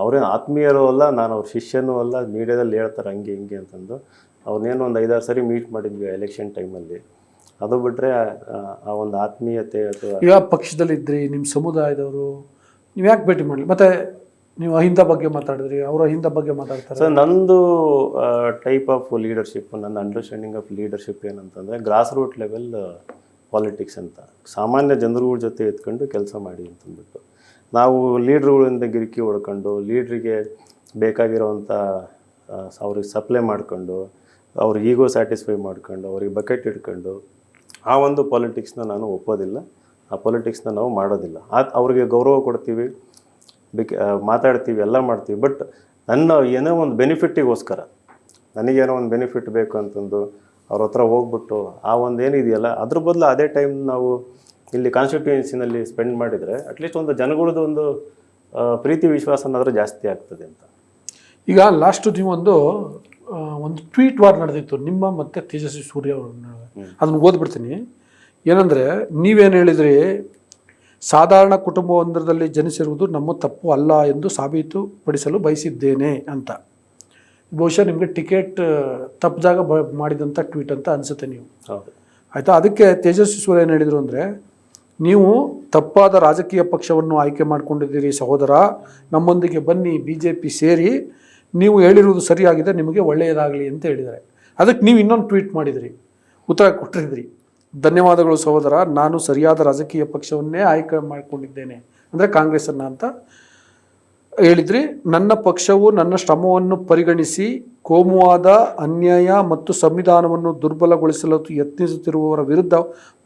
ಅವ್ರೇನು ಆತ್ಮೀಯರು ಅಲ್ಲ, ನಾನು ಅವ್ರ ಶಿಷ್ಯನೂ ಅಲ್ಲ. ಮೀಡಿಯಾದಲ್ಲಿ ಹೇಳ್ತಾರೆ ಹಂಗೆ ಹಿಂಗೆ ಅಂತಂದು. ಅವ್ರನ್ನೇನು ಒಂದು 5-6 ಸರಿ ಮೀಟ್ ಮಾಡಿದ್ವಿ ಎಲೆಕ್ಷನ್ ಟೈಮಲ್ಲಿ. ಅದು ಬಿಟ್ಟರೆ ಆ ಒಂದು ಆತ್ಮೀಯತೆ ಅಥವಾ ಈಗ ಪಕ್ಷದಲ್ಲಿ ಇದ್ರಿ, ನಿಮ್ಮ ಸಮುದಾಯದವರು, ನೀವು ಯಾಕೆ ಭೇಟಿ ಮಾಡಲಿ? ಮತ್ತು ನೀವು ಅಹಿಂದ ಬಗ್ಗೆ ಮಾತಾಡಿದ್ರಿ, ಅವರು ಅಹಿಂದ ಬಗ್ಗೆ ಮಾತಾಡ್ತಾರೆ. ಸರ್, ನಂದು ಟೈಪ್ ಆಫ್ ಲೀಡರ್ಶಿಪ್, ನನ್ನ ಅಂಡರ್ಸ್ಟ್ಯಾಂಡಿಂಗ್ ಆಫ್ ಲೀಡರ್ಶಿಪ್ ಏನಂತಂದರೆ ಗ್ರಾಸ್ ರೂಟ್ ಲೆವೆಲ್ ಪಾಲಿಟಿಕ್ಸ್ ಅಂತ. ಸಾಮಾನ್ಯ ಜನರುಗಳ ಜೊತೆ ಎತ್ಕೊಂಡು ಕೆಲಸ ಮಾಡಿ ಅಂತಂದ್ಬಿಟ್ಟು, ನಾವು ಲೀಡ್ರುಗಳಿಂದ ಗಿರಿಕಿ ಹೊಡ್ಕೊಂಡು ಲೀಡ್ರಿಗೆ ಬೇಕಾಗಿರೋವಂಥ ಅವ್ರಿಗೆ ಸಪ್ಲೈ ಮಾಡ್ಕೊಂಡು ಅವ್ರಿಗೆ ಈಗೋ ಸ್ಯಾಟಿಸ್ಫೈ ಮಾಡ್ಕೊಂಡು ಅವ್ರಿಗೆ ಬಕೆಟ್ ಇಟ್ಕೊಂಡು ಆ ಒಂದು ಪಾಲಿಟಿಕ್ಸ್ನ ನಾನು ಒಪ್ಪೋದಿಲ್ಲ. ಆ ಪಾಲಿಟಿಕ್ಸ್ನ ನಾವು ಮಾಡೋದಿಲ್ಲ. ಅವ್ರಿಗೆ ಗೌರವ ಕೊಡ್ತೀವಿ, ಮಾತಾಡ್ತೀವಿ, ಎಲ್ಲ ಮಾಡ್ತೀವಿ. ಬಟ್ ನನ್ನ ಏನೋ ಒಂದು ಬೆನಿಫಿಟ್ಟಿಗೋಸ್ಕರ, ನನಗೇನೋ ಒಂದು ಬೆನಿಫಿಟ್ ಬೇಕು ಅಂತಂದು ಅವ್ರ ಹತ್ರ ಹೋಗ್ಬಿಟ್ಟು ಆ ಒಂದು ಏನಿದೆಯಲ್ಲ ಅದ್ರ ಬದಲು ಅದೇ ಟೈಮ್ ನಾವು ಇಲ್ಲಿ ಕಾನ್ಸ್ಟಿಟ್ಯೂಯೆನ್ಸಿನಲ್ಲಿ ಸ್ಪೆಂಡ್ ಮಾಡಿದರೆ ಅಟ್ಲೀಸ್ಟ್ ಒಂದು ಜನಗಳದ್ದು ಒಂದು ಪ್ರೀತಿ ವಿಶ್ವಾಸನಾದರೂ ಜಾಸ್ತಿ ಆಗ್ತದೆ ಅಂತ. ಈಗ ಲಾಸ್ಟ್ ನೀವೊಂದು ಟ್ವೀಟ್ ವಾರ್ ನಡೆದಿತ್ತು ನಿಮ್ಮ ಮತ್ತು ತೇಜಸ್ವಿ ಸೂರ್ಯ ಅವ್ರ ನಡುವೆ. ಅದನ್ನು ಓದ್ಬಿಡ್ತೀನಿ. ಏನಂದರೆ ನೀವೇನು ಹೇಳಿದ್ರಿ, ಸಾಧಾರಣ ಕುಟುಂಬವೊಂದರಲ್ಲಿ ಜನಿಸಿರುವುದು ನಮ್ಮ ತಪ್ಪು ಅಲ್ಲ ಎಂದು ಸಾಬೀತುಪಡಿಸಲು ಬಯಸಿದ್ದೇನೆ ಅಂತ. ಬಹುಶಃ ನಿಮಗೆ ಟಿಕೆಟ್ ತಪ್ಪಿದಾಗ ಮಾಡಿದಂಥ ಟ್ವೀಟ್ ಅಂತ ಅನಿಸುತ್ತೆ ನೀವು. ಹೌದು. ಆಯಿತಾ. ಅದಕ್ಕೆ ತೇಜಸ್ವಿ ಸೂರ್ಯ ಏನು ಹೇಳಿದರು ಅಂದರೆ, ನೀವು ತಪ್ಪಾದ ರಾಜಕೀಯ ಪಕ್ಷವನ್ನು ಆಯ್ಕೆ ಮಾಡಿಕೊಂಡಿದ್ದೀರಿ ಸಹೋದರ, ನಮ್ಮೊಂದಿಗೆ ಬನ್ನಿ, BJP ಸೇರಿ, ನೀವು ಹೇಳಿರುವುದು ಸರಿಯಾಗಿದೆ, ನಿಮಗೆ ಒಳ್ಳೆಯದಾಗಲಿ ಅಂತ ಹೇಳಿದ್ದಾರೆ. ಅದಕ್ಕೆ ನೀವು ಇನ್ನೊಂದು ಟ್ವೀಟ್ ಮಾಡಿದಿರಿ, ಉತ್ತರ ಕೊಟ್ಟಿದ್ರಿ. ಧನ್ಯವಾದಗಳು ಸಹೋದರ, ನಾನು ಸರಿಯಾದ ರಾಜಕೀಯ ಪಕ್ಷವನ್ನೇ ಆಯ್ಕೆ ಮಾಡಿಕೊಂಡಿದ್ದೇನೆ, ಅಂದರೆ ಕಾಂಗ್ರೆಸ್ಸನ್ನು ಅಂತ ಹೇಳಿದ್ರಿ. ನನ್ನ ಪಕ್ಷವು ನನ್ನ ಶ್ರಮವನ್ನು ಪರಿಗಣಿಸಿ ಕೋಮುವಾದ, ಅನ್ಯಾಯ ಮತ್ತು ಸಂವಿಧಾನವನ್ನು ದುರ್ಬಲಗೊಳಿಸಲು ಯತ್ನಿಸುತ್ತಿರುವವರ ವಿರುದ್ಧ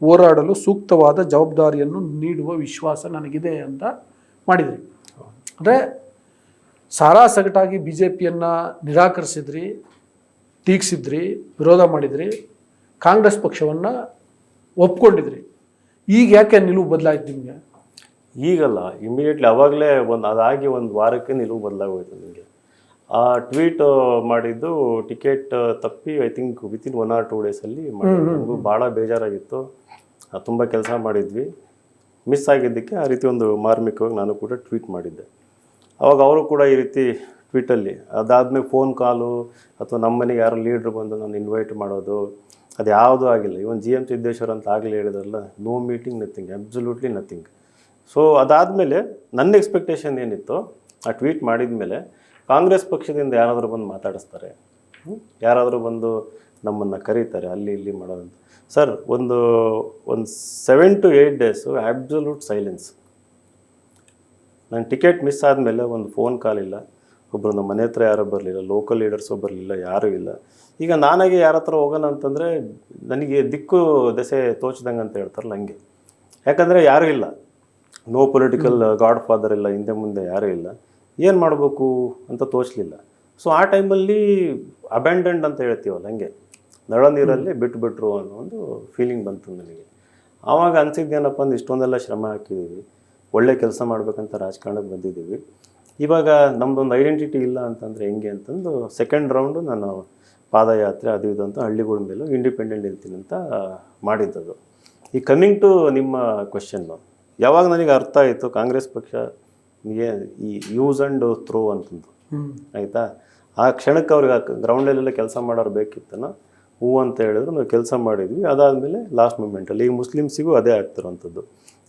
ಹೋರಾಡಲು ಸೂಕ್ತವಾದ ಜವಾಬ್ದಾರಿಯನ್ನು ನೀಡುವ ವಿಶ್ವಾಸ ನನಗಿದೆ ಅಂತ ಮಾಡಿದ್ರಿ. ಅಂದರೆ ಸಾರಾಸಗಟಾಗಿ BJPಯನ್ನು ನಿರಾಕರಿಸಿದ್ರಿ, ಟೀಕಿಸಿದ್ರಿ, ವಿರೋಧ ಮಾಡಿದ್ರಿ, ಕಾಂಗ್ರೆಸ್ ಪಕ್ಷವನ್ನು ಒಪ್ಕೊಂಡಿದ್ರಿ. ಈಗ ಯಾಕೆ ನಿಲುವು ಬದಲಾಯ್ತು ನಿಮಗೆ? ಈಗಲ್ಲ, ಇಮಿಡಿಯೇಟ್ಲಿ ಅವಾಗಲೇ ಅದಾಗಿ ಒಂದು ವಾರಕ್ಕೆ ನಿಲುವು ಬದಲಾಗೋಯ್ತು ನಿಮಗೆ. ಆ ಟ್ವೀಟ್ ಮಾಡಿದ್ದು ಟಿಕೆಟ್ ತಪ್ಪಿ ಐ ಥಿಂಕ್ ವಿತಿನ್ 1 or 2 ಡೇಸಲ್ಲಿ ಮಾಡಿದ್ದು. ನನಗೂ ಭಾಳ ಬೇಜಾರಾಗಿತ್ತು. ತುಂಬ ಕೆಲಸ ಮಾಡಿದ್ವಿ, ಮಿಸ್ ಆಗಿದ್ದಕ್ಕೆ ಆ ರೀತಿ ಒಂದು ಮಾರ್ಮಿಕವಾಗಿ ನಾನು ಕೂಡ ಟ್ವೀಟ್ ಮಾಡಿದ್ದೆ. ಅವಾಗ ಅವರು ಕೂಡ ಈ ರೀತಿ ಟ್ವೀಟಲ್ಲಿ, ಅದಾದ್ಮೇಲೆ ಫೋನ್ ಕಾಲು ಅಥವಾ ನಮ್ಮ ಮನೆಗೆ ಯಾರೋ ಲೀಡ್ರ್ ಬಂದು ನಾನು ಇನ್ವೈಟ್ ಮಾಡೋದು ಅದು ಯಾವುದೂ ಆಗಿಲ್ಲ. ಇವನ್ GM ಸಿದ್ದೇಶ್ವರ್ ಅಂತ ಆಗಲೇ ಹೇಳಿದ್ರಲ್ಲ, no meeting, nothing, absolutely nothing. So ಅದಾದಮೇಲೆ ನನ್ನ ಎಕ್ಸ್ಪೆಕ್ಟೇಷನ್ ಏನಿತ್ತು, ಆ ಟ್ವೀಟ್ ಮಾಡಿದ ಮೇಲೆ ಕಾಂಗ್ರೆಸ್ ಪಕ್ಷದಿಂದ ಯಾರಾದರೂ ಬಂದು ಮಾತಾಡಿಸ್ತಾರೆ, ಯಾರಾದರೂ ಬಂದು ನಮ್ಮನ್ನು ಕರೀತಾರೆ ಅಲ್ಲಿ ಇಲ್ಲಿ ಮಾಡೋದಂತ. ಸರ್, ಒಂದು 7 to 8 ಡೇಸು ಅಬ್ಸಲ್ಯೂಟ್ ಸೈಲೆನ್ಸ್. ನನ್ನ ಟಿಕೆಟ್ ಮಿಸ್ ಆದಮೇಲೆ ಒಂದು ಫೋನ್ ಕಾಲ್ ಇಲ್ಲ, ಒಬ್ಬರು ನಮ್ಮ ಮನೆ ಹತ್ರ ಯಾರೂ ಬರಲಿಲ್ಲ, ಲೋಕಲ್ ಲೀಡರ್ಸು ಬರಲಿಲ್ಲ, ಯಾರೂ ಇಲ್ಲ. ಈಗ ನಾನಾಗೆ ಯಾರ ಹತ್ರ ಹೋಗೋಣ ಅಂತಂದರೆ ನನಗೆ ದಿಕ್ಕು ದೆಸೆ ತೋಚ್ದಂಗೆ ಅಂತ ಹೇಳ್ತಾರಲ್ಲ, ಹಂಗೆ. ಯಾಕಂದರೆ ಯಾರೂ ಇಲ್ಲ, ನೋ ಪೊಲಿಟಿಕಲ್ ಗಾಡ್ ಫಾದರ್ ಇಲ್ಲ, ಹಿಂದೆ ಮುಂದೆ ಯಾರೂ ಇಲ್ಲ, ಏನು ಮಾಡಬೇಕು ಅಂತ ತೋಚಲಿಲ್ಲ. ಸೊ ಆ ಟೈಮಲ್ಲಿ ಅಬ್ಯಾಂಡನ್ಡ್ ಅಂತ ಹೇಳ್ತೀವಲ್ಲ, ಹಂಗೆ ನಳ ನೀರಲ್ಲಿ ಬಿಟ್ಬಿಟ್ರು ಅನ್ನೋ ಒಂದು ಫೀಲಿಂಗ್ ಬಂತು ನನಗೆ. ಆವಾಗ ಅನಿಸಿದ್ದೇನಪ್ಪ ಅಂದ್ರೆ, ಇಷ್ಟೊಂದೆಲ್ಲ ಶ್ರಮ ಹಾಕಿದ್ದೀವಿ, ಒಳ್ಳೆ ಕೆಲಸ ಮಾಡಬೇಕಂತ ರಾಜಕಾರಣಕ್ಕೆ ಬಂದಿದ್ದೀವಿ, ಇವಾಗ ನಮ್ಮದೊಂದು ಐಡೆಂಟಿಟಿ ಇಲ್ಲ ಅಂತಂದರೆ ಹೆಂಗೆ ಅಂತಂದು ಸೆಕೆಂಡ್ ರೌಂಡು ನಾನು ಪಾದಯಾತ್ರೆ ಅದು ಇದು ಅಂತ ಹಳ್ಳಿಗಳ ಮೇಲೂ ಇಂಡಿಪೆಂಡೆಂಟ್ ಇರ್ತೀನಿ ಅಂತ ಮಾಡಿದ್ದದು. ಈ ಕಮಿಂಗ್ ಟು ನಿಮ್ಮ ಕ್ವೆಶನ್ನು, ಯಾವಾಗ ನನಗೆ ಅರ್ಥ ಆಯಿತು ಕಾಂಗ್ರೆಸ್ ಪಕ್ಷ ಈ ಯೂಸ್ ಆ್ಯಂಡ್ ಥ್ರೋ ಅಂತಂದು, ಆಯಿತಾ, ಆ ಕ್ಷಣಕ್ಕೆ ಅವ್ರಿಗೆ ಗ್ರೌಂಡಲ್ಲೆಲ್ಲ ಕೆಲಸ ಮಾಡೋರು ಬೇಕಿತ್ತನ, ಹೂ ಅಂತ ಹೇಳಿದ್ರು, ನಾವು ಕೆಲಸ ಮಾಡಿದ್ವಿ. ಅದಾದಮೇಲೆ ಲಾಸ್ಟ್ ಮೂಮೆಂಟಲ್ಲಿ ಈಗ ಮುಸ್ಲಿಮ್ಸಿಗೂ ಅದೇ ಆಗ್ತಿರೋವಂಥದ್ದು,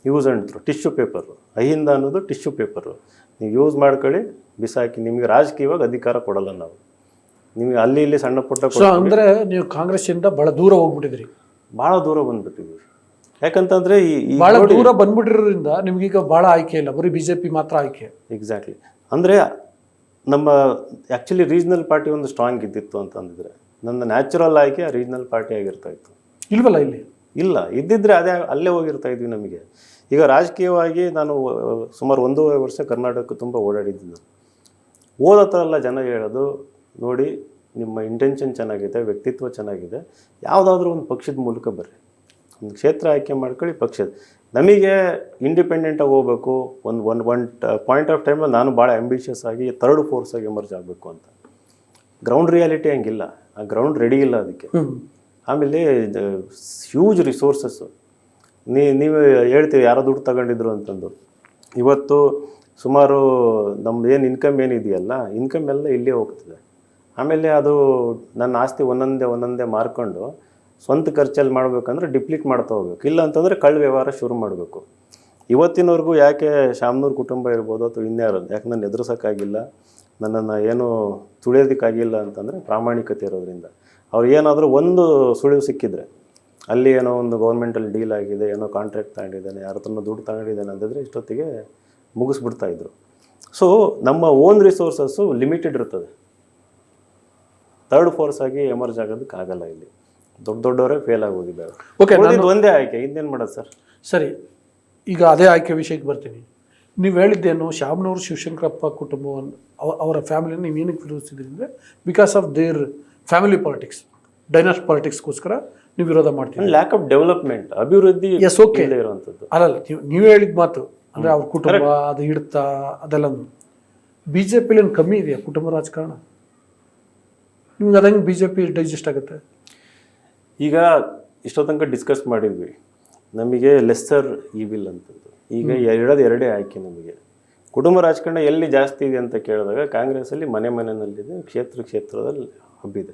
use and throw. Tissue paper, Ahinda ಅನ್ನೋದು ಟಿಶ್ಯೂ ಪೇಪರು, ನೀವು ಯೂಸ್ ಮಾಡ್ಕೊಳ್ಳಿ, ಬಿಸಾಕಿ, ನಿಮಗೆ ರಾಜಕೀಯವಾಗಿ ಅಧಿಕಾರ ಕೊಡಲ್ಲ ನಾವು, ನಿಮಗೆ ಅಲ್ಲಿ ಇಲ್ಲಿ ಸಣ್ಣ ಪುಟ್ಟ. ಅಂದರೆ ನೀವು ಕಾಂಗ್ರೆಸ್ಸಿಂದ ಭಾಳ ದೂರ ಹೋಗ್ಬಿಟ್ಟಿದ್ರಿ? ಭಾಳ ದೂರ ಬಂದ್ಬಿಟ್ಟಿದ್ವಿ. ಯಾಕಂತಂದರೆ ಭಾಳ ದೂರ ಬಂದ್ಬಿಟ್ಟಿರೋದ್ರಿಂದ ನಿಮಗೀಗ ಭಾಳ ಆಯ್ಕೆ ಇಲ್ಲ, ಬರೀ BJP ಮಾತ್ರ ಆಯ್ಕೆ. ಎಕ್ಸಾಕ್ಟ್ಲಿ. ಅಂದರೆ ನಮ್ಮ ಆ್ಯಕ್ಚುಲಿ ರೀಜ್ನಲ್ ಪಾರ್ಟಿ ಒಂದು ಸ್ಟ್ರಾಂಗ್ ಇದ್ದಿತ್ತು ಅಂತಂದಿದ್ರೆ ನನ್ನ ನ್ಯಾಚುರಲ್ ಆಯ್ಕೆ ಆ ರೀಜ್ನಲ್ ಪಾರ್ಟಿ ಆಗಿರ್ತಾ ಇತ್ತು. ಇಲ್ವಲ್ಲ ಇಲ್ಲಿ? ಇಲ್ಲ, ಇದ್ದಿದ್ರೆ ಅದೇ ಅಲ್ಲೇ ಹೋಗಿರ್ತಾ ಇದ್ವಿ. ನಮಗೆ ಈಗ ರಾಜಕೀಯವಾಗಿ ನಾನು ಸುಮಾರು 1.5 ವರ್ಷ ಕರ್ನಾಟಕ ತುಂಬ ಓಡಾಡಿದ್ದೀನಿ. ಓದ ಹತ್ರ ಎಲ್ಲ ಜನ ಹೇಳೋದು, ನೋಡಿ ನಿಮ್ಮ ಇಂಟೆನ್ಷನ್ ಚೆನ್ನಾಗಿದೆ, ವ್ಯಕ್ತಿತ್ವ ಚೆನ್ನಾಗಿದೆ, ಯಾವುದಾದ್ರೂ ಒಂದು ಪಕ್ಷದ ಮೂಲಕ ಬರ್ರಿ, ಒಂದು ಕ್ಷೇತ್ರ ಆಯ್ಕೆ ಮಾಡ್ಕೊಳ್ಳಿ, ಪಕ್ಷದ. ನಮಗೆ ಇಂಡಿಪೆಂಡೆಂಟಾಗಿ ಹೋಗ್ಬೇಕು, ಒಂದು ಪಾಯಿಂಟ್ ಆಫ್ ಟೈಮಲ್ಲಿ ನಾನು ಭಾಳ ಆ್ಯಂಬಿಷಿಯಸ್ ಆಗಿ ಥರ್ಡ್ ಫೋರ್ಸಾಗಿ ಎಮರ್ಜ್ ಆಗಬೇಕು ಅಂತ. ಗ್ರೌಂಡ್ ರಿಯಾಲಿಟಿ ಹಂಗಿಲ್ಲ, ಆ ಗ್ರೌಂಡ್ ರೆಡಿ ಇಲ್ಲ ಅದಕ್ಕೆ. ಆಮೇಲೆ ಹ್ಯೂಜ್ ರಿಸೋರ್ಸಸ್ಸು, ನೀವು ಹೇಳ್ತೀವಿ ಯಾರೋ ದುಡ್ಡು ತಗೊಂಡಿದ್ರು ಅಂತಂದು. ಇವತ್ತು ಸುಮಾರು ನಮ್ದು ಏನು ಇನ್ಕಮ್ ಏನಿದೆಯಲ್ಲ, ಇನ್ಕಮ್ ಎಲ್ಲ ಇಲ್ಲೇ ಹೋಗ್ತದೆ. ಆಮೇಲೆ ಅದು ನನ್ನ ಆಸ್ತಿ ಒಂದೊಂದೇ ಮಾರ್ಕೊಂಡು ಸ್ವಂತ ಖರ್ಚಲ್ಲಿ ಮಾಡಬೇಕಂದ್ರೆ ಡಿಪ್ಲೀಟ್ ಮಾಡ್ತಾ ಹೋಗ್ಬೇಕು, ಇಲ್ಲ ಅಂತಂದರೆ ಕಳ್ಳ ವ್ಯವಹಾರ ಶುರು ಮಾಡಬೇಕು. ಇವತ್ತಿನವರೆಗೂ ಯಾಕೆ ಶಾಮನೂರು ಕುಟುಂಬ ಇರ್ಬೋದು ಅಥವಾ ಇನ್ಯಾರು, ಯಾಕೆ ನಾನು ಎದುರಿಸೋಕ್ಕಾಗಿಲ್ಲ, ನನ್ನನ್ನು ಏನೂ ತುಳಿಯೋದಕ್ಕಾಗಿಲ್ಲ ಅಂತಂದರೆ ಪ್ರಾಮಾಣಿಕತೆ ಇರೋದ್ರಿಂದ. ಅವ್ರು ಏನಾದರೂ ಒಂದು ಸುಳಿವು ಸಿಕ್ಕಿದ್ರೆ, ಅಲ್ಲಿ ಏನೋ ಒಂದು ಗೌರ್ಮೆಂಟಲ್ಲಿ ಡೀಲ್ ಆಗಿದೆ, ಏನೋ ಕಾಂಟ್ರಾಕ್ಟ್ ತಗೊಂಡಿದ್ದಾನೆ, ಯಾರ ಹತ್ರನೋ ದುಡ್ಡು ತಗೊಂಡಿದ್ದಾನೆ ಅಂತಂದರೆ ಇಷ್ಟೊತ್ತಿಗೆ ಮುಗಿಸ್ಬಿಡ್ತಾಯಿದ್ರು. ಸೊ ನಮ್ಮ ಓನ್ ರಿಸೋರ್ಸಸ್ಸು ಲಿಮಿಟೆಡ್ ಇರ್ತದೆ, ಥರ್ಡ್ ಫೋರ್ಸ್ ಆಗಿ ಎಮರ್ಜ್ ಆಗೋದಕ್ಕಾಗಲ್ಲ. ಇಲ್ಲಿ ದೊಡ್ಡವರೇ ಫೇಲ್ ಆಗೋಗಿದ್ದಾರೆ. ಓಕೆ, ಒಂದೇ ಆಯ್ಕೆ, ಇನ್ನೇನು ಮಾಡೋದು ಸರ್? ಸರಿ, ಈಗ ಅದೇ ಆಯ್ಕೆ ವಿಷಯಕ್ಕೆ ಬರ್ತೀನಿ. ನೀವು ಹೇಳಿದ್ದೇನು, ಶಾಮನೂರು ಶಿವಶಂಕರಪ್ಪ ಕುಟುಂಬವನ್ನು ಅವರ ಫ್ಯಾಮಿಲಿಯನ್ನು ನೀವು ಏನಕ್ಕೆ ವಿರೋಧಿಸಿದ್ರಿ ಅಂದರೆ, because of their family politics, dynasty ಪಾಲಿಟಿಕ್ಸ್ಗೋಸ್ಕರ ನೀವು ವಿರೋಧ ಮಾಡ್ತೀವಿ. ಲ್ಯಾಕ್ ಆಫ್ ಡೆವಲಪ್ಮೆಂಟ್, ಅಭಿವೃದ್ಧಿ ಓಕೆ ಇರುವಂಥದ್ದು ಅಲ್ಲಲ್ಲ. ನೀವು ಹೇಳಿದ ಮಾತು ಅಂದರೆ ಅವ್ರ ಕುಟುಂಬ ಅದು ಹಿಡ್ತಾ ಅದೆಲ್ಲ. BJPಲಿ ಏನು ಕಮ್ಮಿ ಇದೆಯಾ ಕುಟುಂಬ ರಾಜಕಾರಣ? ನಿಮ್ಗೆ ಅದಂಗೆ BJP ಡೈಜೆಸ್ಟ್ ಆಗುತ್ತೆ? ಈಗ ಇಷ್ಟೋ ತನಕ ಡಿಸ್ಕಸ್ ಮಾಡಿದ್ವಿ, ನಮಗೆ ಲೆಸ್ಸರ್ ಈವಿಲ್ ಅಂತದ್ದು. ಈಗ ಎರಡೇ ಆಯ್ಕೆ ನಮಗೆ. ಕುಟುಂಬ ರಾಜಕಾರಣ ಎಲ್ಲಿ ಜಾಸ್ತಿ ಇದೆ ಅಂತ ಕೇಳಿದಾಗ ಕಾಂಗ್ರೆಸ್ಸಲ್ಲಿ ಮನೆಯಲ್ಲಿದೆ, ಕ್ಷೇತ್ರದಲ್ಲಿ ಹಬ್ಬಿದೆ.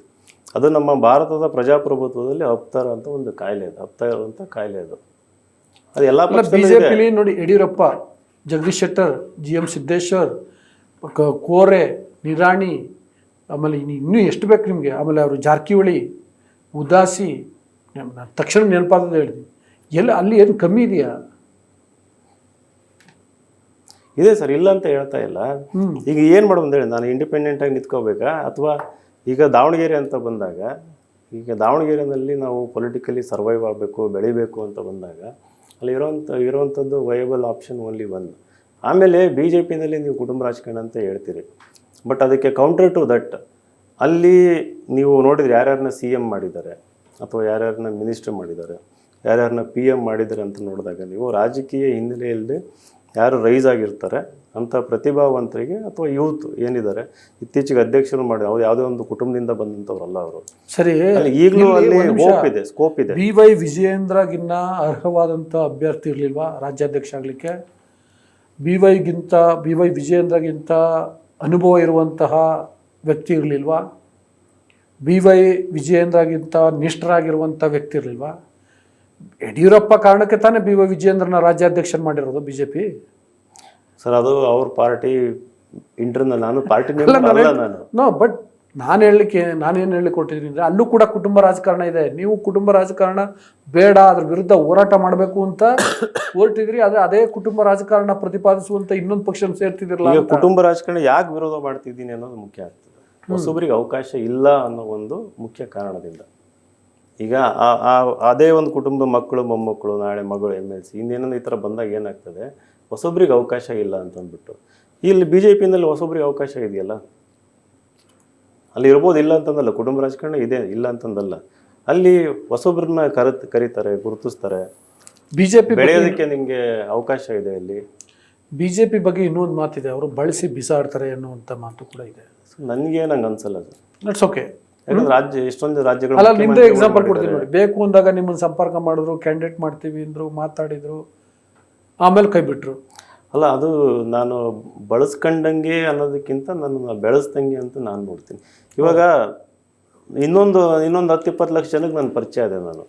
ಅದು ನಮ್ಮ ಭಾರತದ ಪ್ರಜಾಪ್ರಭುತ್ವದಲ್ಲಿ ಹಬ್ತಾ ಇರುವಂಥ ಒಂದು ಕಾಯಿಲೆ ಅದು, ಅದು ಎಲ್ಲ ಬಿಜೆಪಿಲಿ ನೋಡಿ, ಯಡಿಯೂರಪ್ಪ, ಜಗದೀಶ್ ಶೆಟ್ಟರ್, GM ಸಿದ್ದೇಶ್ವರ್, ಕೋರೆ, ನಿರಾಣಿ, ಆಮೇಲೆ ಇನ್ನೂ ಎಷ್ಟು ಬೇಕು ನಿಮಗೆ, ಆಮೇಲೆ ಅವರು ಜಾರಕಿಹೊಳಿ, ಉದಾಸಿ, ತಕ್ಷಣ ನೆನಪಾದ ಹೇಳಿದ್ವಿ. ಅಲ್ಲಿ ಏನು ಕಮ್ಮಿ ಇದೆಯಾ? ಇದೆ ಸರ್, ಇಲ್ಲ ಅಂತ ಹೇಳ್ತಾ ಇಲ್ಲ. ಈಗ ಏನು ಮಾಡೋದು ಹೇಳಿ, ನಾನು ಇಂಡಿಪೆಂಡೆಂಟಾಗಿ ನಿಂತ್ಕೋಬೇಕಾ? ಅಥವಾ ಈಗ ದಾವಣಗೆರೆ ಅಂತ ಬಂದಾಗ, ಈಗ ದಾವಣಗೆರೆಯಲ್ಲಿ ನಾವು ಪೊಲಿಟಿಕಲಿ ಸರ್ವೈವ್ ಆಗಬೇಕು, ಬೆಳಿಬೇಕು ಅಂತ ಬಂದಾಗ ಅಲ್ಲಿ ಇರೋವಂಥದ್ದು ವಯಬಲ್ ಆಪ್ಷನ್ ಓನ್ಲಿ ಒನ್. ಆಮೇಲೆ BJPನಲ್ಲಿ ನೀವು ಕುಟುಂಬ ರಾಜಕಾರಣ ಅಂತ ಹೇಳ್ತೀರಿ, ಬಟ್ ಅದಕ್ಕೆ ಕೌಂಟರ್ ಟು ದಟ್ ಅಲ್ಲಿ ನೀವು ನೋಡಿದ್ರೆ ಯಾರ್ಯಾರನ್ನ CM ಮಾಡಿದ್ದಾರೆ, ಅಥವಾ ಯಾರ್ಯಾರನ್ನ ಮಿನಿಸ್ಟರ್ ಮಾಡಿದ್ದಾರೆ, ಯಾರ್ಯಾರನ್ನ PM ಮಾಡಿದ್ದಾರೆ ಅಂತ ನೋಡಿದಾಗ ನೀವು ರಾಜಕೀಯ ಹಿನ್ನೆಲೆ ಇಲ್ಲದೆ ಯಾರು ರೈಸ್ ಆಗಿರ್ತಾರೆ ಅಂಥ ಪ್ರತಿಭಾವಂತರಿಗೆ, ಅಥವಾ ಯೂತ್ ಏನಿದ್ದಾರೆ, ಇತ್ತೀಚೆಗೆ ಅಧ್ಯಕ್ಷರು ಮಾಡಿ ಅವ್ರು ಯಾವುದೇ ಒಂದು ಕುಟುಂಬದಿಂದ ಬಂದಂಥವ್ರಲ್ಲ ಅವರು. ಸರಿ, ಈಗಲೂ ಅಲ್ಲಿ ಸ್ಕೋಪ್ ಇದೆ. BY ವಿಜಯೇಂದ್ರಗಿನ್ನ ಅರ್ಹವಾದಂಥ ಅಭ್ಯರ್ಥಿ ಇರಲಿಲ್ವಾ ರಾಜ್ಯಾಧ್ಯಕ್ಷ ಆಗಲಿಕ್ಕೆ? BY ವಿಜಯೇಂದ್ರಗಿಂತ ಅನುಭವ ಇರುವಂತಹ ವ್ಯಕ್ತಿ ಇರಲಿಲ್ವಾ? BY ವಿಜಯೇಂದ್ರಗಿಂತ ನಿಷ್ಠರಾಗಿರುವಂಥ ವ್ಯಕ್ತಿ ಇರಲಿಲ್ವಾ? ಯಡಿಯೂರಪ್ಪ ಕಾರಣಕ್ಕೆ ತಾನೇ BY ವಿಜಯೇಂದ್ರನ ರಾಜ್ಯಾಧ್ಯಕ್ಷ ಮಾಡಿರೋದು BJP. ಸರ್, ಅದು ಅವ್ರ ಪಾರ್ಟಿ ಇಂಟರ್ನಲ್, ನಾನು ಪಾರ್ಟಿ ನಾನು ಬಟ್ ನಾನೇನು ಹೇಳಲಿಕ್ಕೆ ಕೊಟ್ಟಿದ್ದೀನಿ ಅಂದರೆ, ಅಲ್ಲೂ ಕೂಡ ಕುಟುಂಬ ರಾಜಕಾರಣ ಇದೆ. ನೀವು ಕುಟುಂಬ ರಾಜಕಾರಣ ಬೇಡ, ಅದ್ರ ವಿರುದ್ಧ ಹೋರಾಟ ಮಾಡಬೇಕು ಅಂತ ಹೊರಟಿದ್ರಿ. ಆದರೆ ಅದೇ ಕುಟುಂಬ ರಾಜಕಾರಣ ಪ್ರತಿಪಾದಿಸುವಂತ ಇನ್ನೊಂದು ಪಕ್ಷ ಸೇರ್ತಿದಿರಲ್ಲ. ಕುಟುಂಬ ರಾಜಕಾರಣ ಯಾಕೆ ವಿರೋಧ ಮಾಡ್ತಿದ್ದೀನಿ ಅನ್ನೋದು ಮುಖ್ಯ ಆಗ್ತದೆ. ಹೊಸೊಬ್ಬರಿಗೆ ಅವಕಾಶ ಇಲ್ಲ ಅನ್ನೋ ಒಂದು ಮುಖ್ಯ ಕಾರಣದಿಂದ. ಈಗ ಅದೇ ಒಂದು ಕುಟುಂಬದ ಮಕ್ಕಳು, ಮೊಮ್ಮಕ್ಕಳು, ನಾಳೆ ಮಗಳು MLC ಇನ್ನೇನೋ ಈ ಥರ ಬಂದಾಗ ಏನಾಗ್ತದೆ, ಹೊಸೊಬ್ರಿಗೆ ಅವಕಾಶ ಇಲ್ಲ ಅಂತಂದ್ಬಿಟ್ಟು. ಇಲ್ಲಿ BJPನಲ್ಲಿ ಹೊಸೊಬ್ರಿಗೆ ಅವಕಾಶ ಇದೆಯಲ್ಲ, ಅಲ್ಲಿ ಇರ್ಬೋದು, ಇಲ್ಲ ಅಂತಂದಲ್ಲ. ಕುಟುಂಬ ರಾಜಕಾರಣ ಇದೆ, ಇಲ್ಲ ಅಂತಂದಲ್ಲ. ಅಲ್ಲಿ ಹೊಸೊಬ್ರನ್ನ ಕರೀತಾರೆ, ಗುರುತಿಸ್ತಾರೆ. BJP ಬೆಳೆಯೋದಕ್ಕೆ ನಿಮಗೆ ಅವಕಾಶ ಇದೆ. ಅಲ್ಲಿ BJP ಬಗ್ಗೆ ಇನ್ನೊಂದು ಮಾತಿದೆ, ಅವರು ಬಳಸಿ ಬಿಸಾಡ್ತಾರೆ ಅನ್ನುವಂಥ ಮಾತು ಕೂಡ ಇದೆ. ನನಗೆ ನಂಗೆ ಅನ್ಸಲ್ಲ ಅದು. That's okay. ಯಾಕಂದ್ರೆ ಎಷ್ಟೊಂದು ರಾಜ್ಯಗಳು ಅಲ್ಲ, ನಿಮ್ದೇ ಎಕ್ಸಾಂಪಲ್ ಕೊಡ್ತೀನಿ ನೋಡಿ. ಬೇಕು ಅಂದಾಗ ನಿಮ್ಮನ್ನು ಸಂಪರ್ಕ ಮಾಡಿದ್ರು, ಕ್ಯಾಂಡಿಡೇಟ್ ಮಾಡ್ತೀವಿ ಅಂದರು, ಮಾತಾಡಿದ್ರು, ಆಮೇಲೆ ಕೈ ಬಿಟ್ರು. ಅಲ್ಲ, ಅದು ನಾನು ಬಳಸ್ಕೊಂಡಂಗೆ ಅನ್ನೋದಕ್ಕಿಂತ ನನ್ನ ಬೆಳೆಸ್ದಂಗೆ ಅಂತ ನಾನು ನೋಡ್ತೀನಿ. ಇವಾಗ ಇನ್ನೊಂದು 10-20 ಲಕ್ಷ ಜನಕ್ಕೆ ನನ್ನ ಪರಿಚಯ ಇದೆ. ನಾನು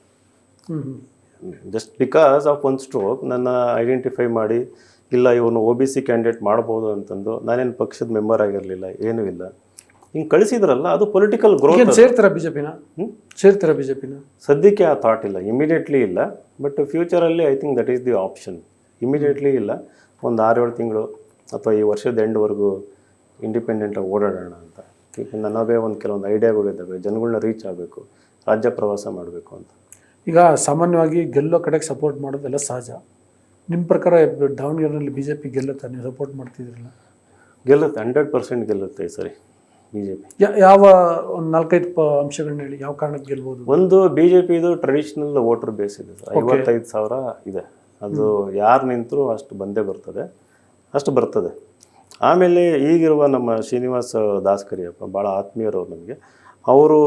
just because of one stroke ನನ್ನ ಐಡೆಂಟಿಫೈ ಮಾಡಿ, ಇಲ್ಲ ಇವನು OBC ಕ್ಯಾಂಡಿಡೇಟ್ ಮಾಡ್ಬೋದು ಅಂತಂದು, ನಾನೇನು ಪಕ್ಷದ ಮೆಂಬರ್ ಆಗಿರಲಿಲ್ಲ, ಏನೂ ಇಲ್ಲ, ಹಿಂಗೆ ಕಳಿಸಿದ್ರಲ್ಲ, ಅದು ಪೊಲಿಟಿಕಲ್ ಗ್ರೋತ್. ಸೇರ್ತೀರಾ BJPನ? ಸದ್ಯಕ್ಕೆ ಆ ಥಾಟ್ ಇಲ್ಲ, ಇಮಿಡಿಯೇಟ್ಲಿ ಇಲ್ಲ. ಬಟ್ ಫ್ಯೂಚರಲ್ಲಿ I think that is the option. Immediately ಇಲ್ಲ, ಒಂದು 6-7 ತಿಂಗಳು ಅಥವಾ ಈ ವರ್ಷದ ಎಂಡ್ವರೆಗೂ ಇಂಡಿಪೆಂಡೆಂಟಾಗಿ ಓಡಾಡೋಣ ಅಂತ. ಈಗ ನನ್ನದೇ ಕೆಲವೊಂದು ಐಡಿಯಾಗಳಿದ್ದಾವೆ, ಜನಗಳನ್ನ ರೀಚ್ ಆಗಬೇಕು, ರಾಜ್ಯ ಪ್ರವಾಸ ಮಾಡಬೇಕು ಅಂತ. ಈಗ ಸಾಮಾನ್ಯವಾಗಿ ಗೆಲ್ಲೋ ಕಡೆಗೆ ಸಪೋರ್ಟ್ ಮಾಡೋದೆಲ್ಲ ಸಹಜ. ನಿಮ್ಮ ಪ್ರಕಾರ ದಾವಣಗೆರೆಯಲ್ಲಿ BJP ಗೆಲ್ಲುತ್ತಾ? ನೀವು ಸಪೋರ್ಟ್ ಮಾಡ್ತಿದ್ರಲ್ಲ? ಗೆಲ್ಲುತ್ತೆ, 100% ಗೆಲ್ಲುತ್ತೆ ಈ ಸರಿ BJP. ಯಾವ ಒಂದು 4-5 ಅಂಶಗಳನ್ನ ಹೇಳಿ, ಯಾವ ಕಾರಣಕ್ಕೆ ಗೆಲ್ಬೋದು? ಒಂದು, BJPದು ಟ್ರೆಡಿಷನಲ್ ವೋಟರ್ ಬೇಸ್ ಇದೆ, 55,000 ಇದೆ. ಅದು ಯಾರು ನಿಂತರೂ ಅಷ್ಟು ಬರ್ತದೆ. ಆಮೇಲೆ ಈಗಿರುವ ನಮ್ಮ ಶ್ರೀನಿವಾಸ್ ದಾಸ್ ಕರಿಯಪ್ಪ ಭಾಳ ಆತ್ಮೀಯರು ನಮಗೆ. ಅವರು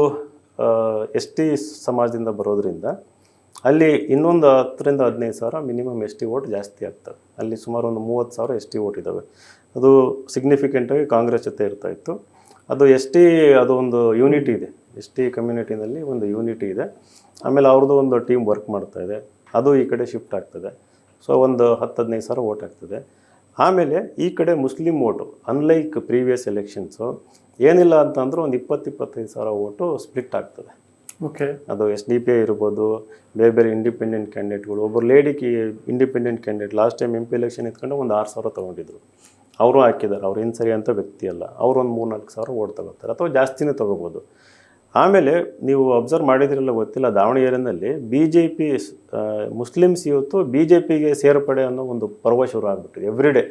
ST ಸಮಾಜದಿಂದ ಬರೋದ್ರಿಂದ ಅಲ್ಲಿ ಇನ್ನೊಂದು 10,000-15,000 ಮಿನಿಮಮ್ ST ವೋಟ್ ಜಾಸ್ತಿ ಆಗ್ತದೆ. ಅಲ್ಲಿ ಸುಮಾರು ಒಂದು 30,000 ST ವೋಟ್ ಇದ್ದಾವೆ. ಅದು ಸಿಗ್ನಿಫಿಕೆಂಟಾಗಿ ಕಾಂಗ್ರೆಸ್ ಜೊತೆ ಇರ್ತಾಯಿತ್ತು. ಅದು ST, ಅದು ಒಂದು ಯೂನಿಟಿ ಇದೆ, ST ಕಮ್ಯುನಿಟಿನಲ್ಲಿ ಒಂದು ಯೂನಿಟಿ ಇದೆ. ಆಮೇಲೆ ಅವ್ರದ್ದು ಒಂದು ಟೀಮ್ ವರ್ಕ್ ಮಾಡ್ತಾಯಿದೆ, ಅದು ಈ ಕಡೆ ಶಿಫ್ಟ್ ಆಗ್ತದೆ. ಸೊ ಒಂದು 10,000-15,000 ವೋಟ್ ಆಗ್ತದೆ. ಆಮೇಲೆ ಈ ಕಡೆ Muslim vote, unlike previous elections, ಏನಿಲ್ಲ ಅಂತಂದ್ರೆ ಒಂದು 20,000-25,000 ವೋಟು ಸ್ಪ್ಲಿಟ್ ಆಗ್ತದೆ. ಓಕೆ, ಅದು SDPI ಇರ್ಬೋದು, ಬೇರೆ ಇಂಡಿಪೆಂಡೆಂಟ್ ಕ್ಯಾಂಡಿಡೇಟ್ಗಳು. ಒಬ್ಬರು lady independent candidate last time MP election ಇಟ್ಕೊಂಡು ಒಂದು 6,000 ತೊಗೊಂಡಿದ್ರು. ಅವರು ಹಾಕಿದ್ದಾರೆ, ಅವ್ರು ಏನು ಸರಿ ಅಂತ ವ್ಯಕ್ತಿ ಅಲ್ಲ. ಅವರು ಒಂದು 3-4,000 ವೋಟ್ ತಗೋತಾರೆ, ಅಥವಾ ಜಾಸ್ತಿನೇ ತೊಗೋಬೋದು. ಆಮೇಲೆ ನೀವು ಅಬ್ಸರ್ವ್ ಮಾಡಿದ್ರಲ್ಲ ಗೊತ್ತಿಲ್ಲ, ದಾವಣಗೆರೆಯಲ್ಲಿ BJP ಮುಸ್ಲಿಮ್ಸ್ ಇವತ್ತು BJPಗೆ ಸೇರ್ಪಡೆ ಅನ್ನೋ ಒಂದು ಪರ್ವ ಶುರು ಆಗಿಬಿಟ್ಟಿದೆ. ಎವ್ರಿ ಡೇ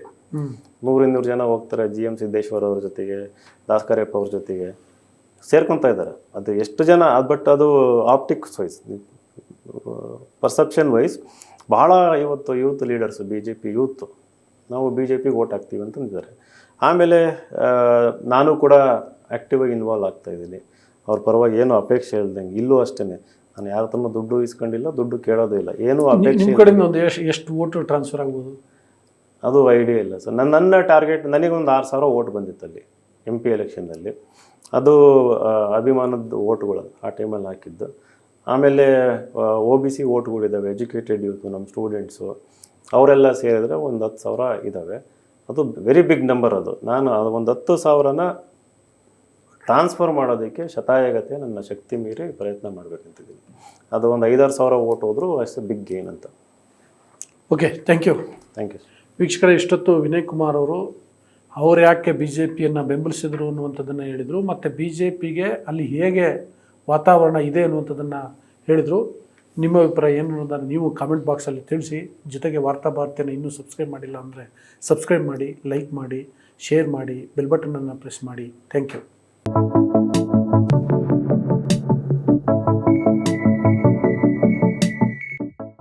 100-200 ಜನ ಹೋಗ್ತಾರೆ GM ಸಿದ್ದೇಶ್ವರ್ ಅವ್ರ ಜೊತೆಗೆ, ದಾಸ್ ಕರಿಯಪ್ಪ ಅವ್ರ ಜೊತೆಗೆ ಸೇರ್ಕೊತಾ ಇದ್ದಾರೆ. ಅದು ಎಷ್ಟು ಜನ, ಬಟ್ ಅದು ಆಪ್ಟಿಕ್ಸ್ ವೈಸ್, ಪರ್ಸೆಪ್ಷನ್ ವೈಸ್ ಭಾಳ ಇವತ್ತು ಯೂತ್ ಲೀಡರ್ಸು, BJP ಯೂತ್, ನಾವು BJPಗೆ ವೋಟ್ ಹಾಕ್ತೀವಿ ಅಂತಂದಿದ್ದಾರೆ. ಆಮೇಲೆ ನಾನು ಕೂಡ ಆ್ಯಕ್ಟಿವಾಗಿ ಇನ್ವಾಲ್ವ್ ಆಗ್ತಾಯಿದ್ದೀನಿ ಅವ್ರ ಪರವಾಗಿ, ಏನು ಅಪೇಕ್ಷೆ ಇಲ್ದಂಗೆ. ಇಲ್ಲೂ ಅಷ್ಟೇ, ನಾನು ಯಾರ ಹತ್ರನೂ ದುಡ್ಡು ಇಸ್ಕೊಂಡಿಲ್ಲ, ದುಡ್ಡು ಕೇಳೋದು ಇಲ್ಲ, ಏನು ಅಪೇಕ್ಷೆ ನಿಮ್ಮ ಕಡೆಯಿಂದ ಒಂದು ಎಷ್ಟು ಓಟು ಟ್ರಾನ್ಸ್ಫರ್ ಆಗ್ಬೋದು? ಅದು ಐಡಿಯಾ ಇಲ್ಲ ಸರ್. ನನ್ನ ಟಾರ್ಗೆಟ್, ನನಗೊಂದು 6,000 ಓಟ್ ಬಂದಿತ್ತು ಅಲ್ಲಿ MP ಎಲೆಕ್ಷನ್ನಲ್ಲಿ. ಅದು ಅಭಿಮಾನದ ಓಟ್ಗಳು ಆ ಟೈಮಲ್ಲಿ ಹಾಕಿದ್ದು. ಆಮೇಲೆ OBC ಓಟ್ಗಳಿದ್ದಾವೆ, ಎಜುಕೇಟೆಡ್ ಯೂತ್, ನಮ್ಮ ಸ್ಟೂಡೆಂಟ್ಸು, ಅವರೆಲ್ಲ ಸೇರಿದ್ರೆ ಒಂದು 10,000 ಇದ್ದಾವೆ. ಅದು ವೆರಿ ಬಿಗ್ ನಂಬರ್. ಅದು ನಾನು ಅದು ಒಂದು 10,000ನ ಟ್ರಾನ್ಸ್ಫರ್ ಮಾಡೋದಕ್ಕೆ ಶತಾಯಗತೆ ನನ್ನ ಶಕ್ತಿ ಮೀರಿ ಪ್ರಯತ್ನ ಮಾಡಬೇಕಂತಿದ್ದೀನಿ. ಅದು ಒಂದು 5-6 ಸಾವಿರ ಓಟ್ ಹೋದರೂ ಅಷ್ಟು ಬಿಗ್ ಗೇನ್ ಅಂತ. Okay, thank you. Thank you. ವೀಕ್ಷಕರೇ, ಇಷ್ಟೊತ್ತು ವಿನಯ್ ಕುಮಾರ್ ಅವರು ಯಾಕೆ BJPಯನ್ನು ಬೆಂಬಲಿಸಿದ್ರು ಅನ್ನುವಂಥದ್ದನ್ನು ಹೇಳಿದರು, ಮತ್ತು BJPಗೆ ಅಲ್ಲಿ ಹೇಗೆ ವಾತಾವರಣ ಇದೆ ಅನ್ನುವಂಥದ್ದನ್ನು ಹೇಳಿದರು. ನಿಮ್ಮ ಅಭಿಪ್ರಾಯ ಏನು ಅನ್ನೋದನ್ನು ನೀವು ಕಾಮೆಂಟ್ ಬಾಕ್ಸಲ್ಲಿ ತಿಳಿಸಿ. ಜೊತೆಗೆ ವಾರ್ತಾ ಭಾರತಿಯನ್ನು ಇನ್ನೂ ಸಬ್ಸ್ಕ್ರೈಬ್ ಮಾಡಿಲ್ಲ ಅಂದರೆ ಸಬ್ಸ್ಕ್ರೈಬ್ ಮಾಡಿ, ಲೈಕ್ ಮಾಡಿ, ಶೇರ್ ಮಾಡಿ, ಬೆಲ್ ಬಟನನ್ನು ಪ್ರೆಸ್ ಮಾಡಿ. Thank you.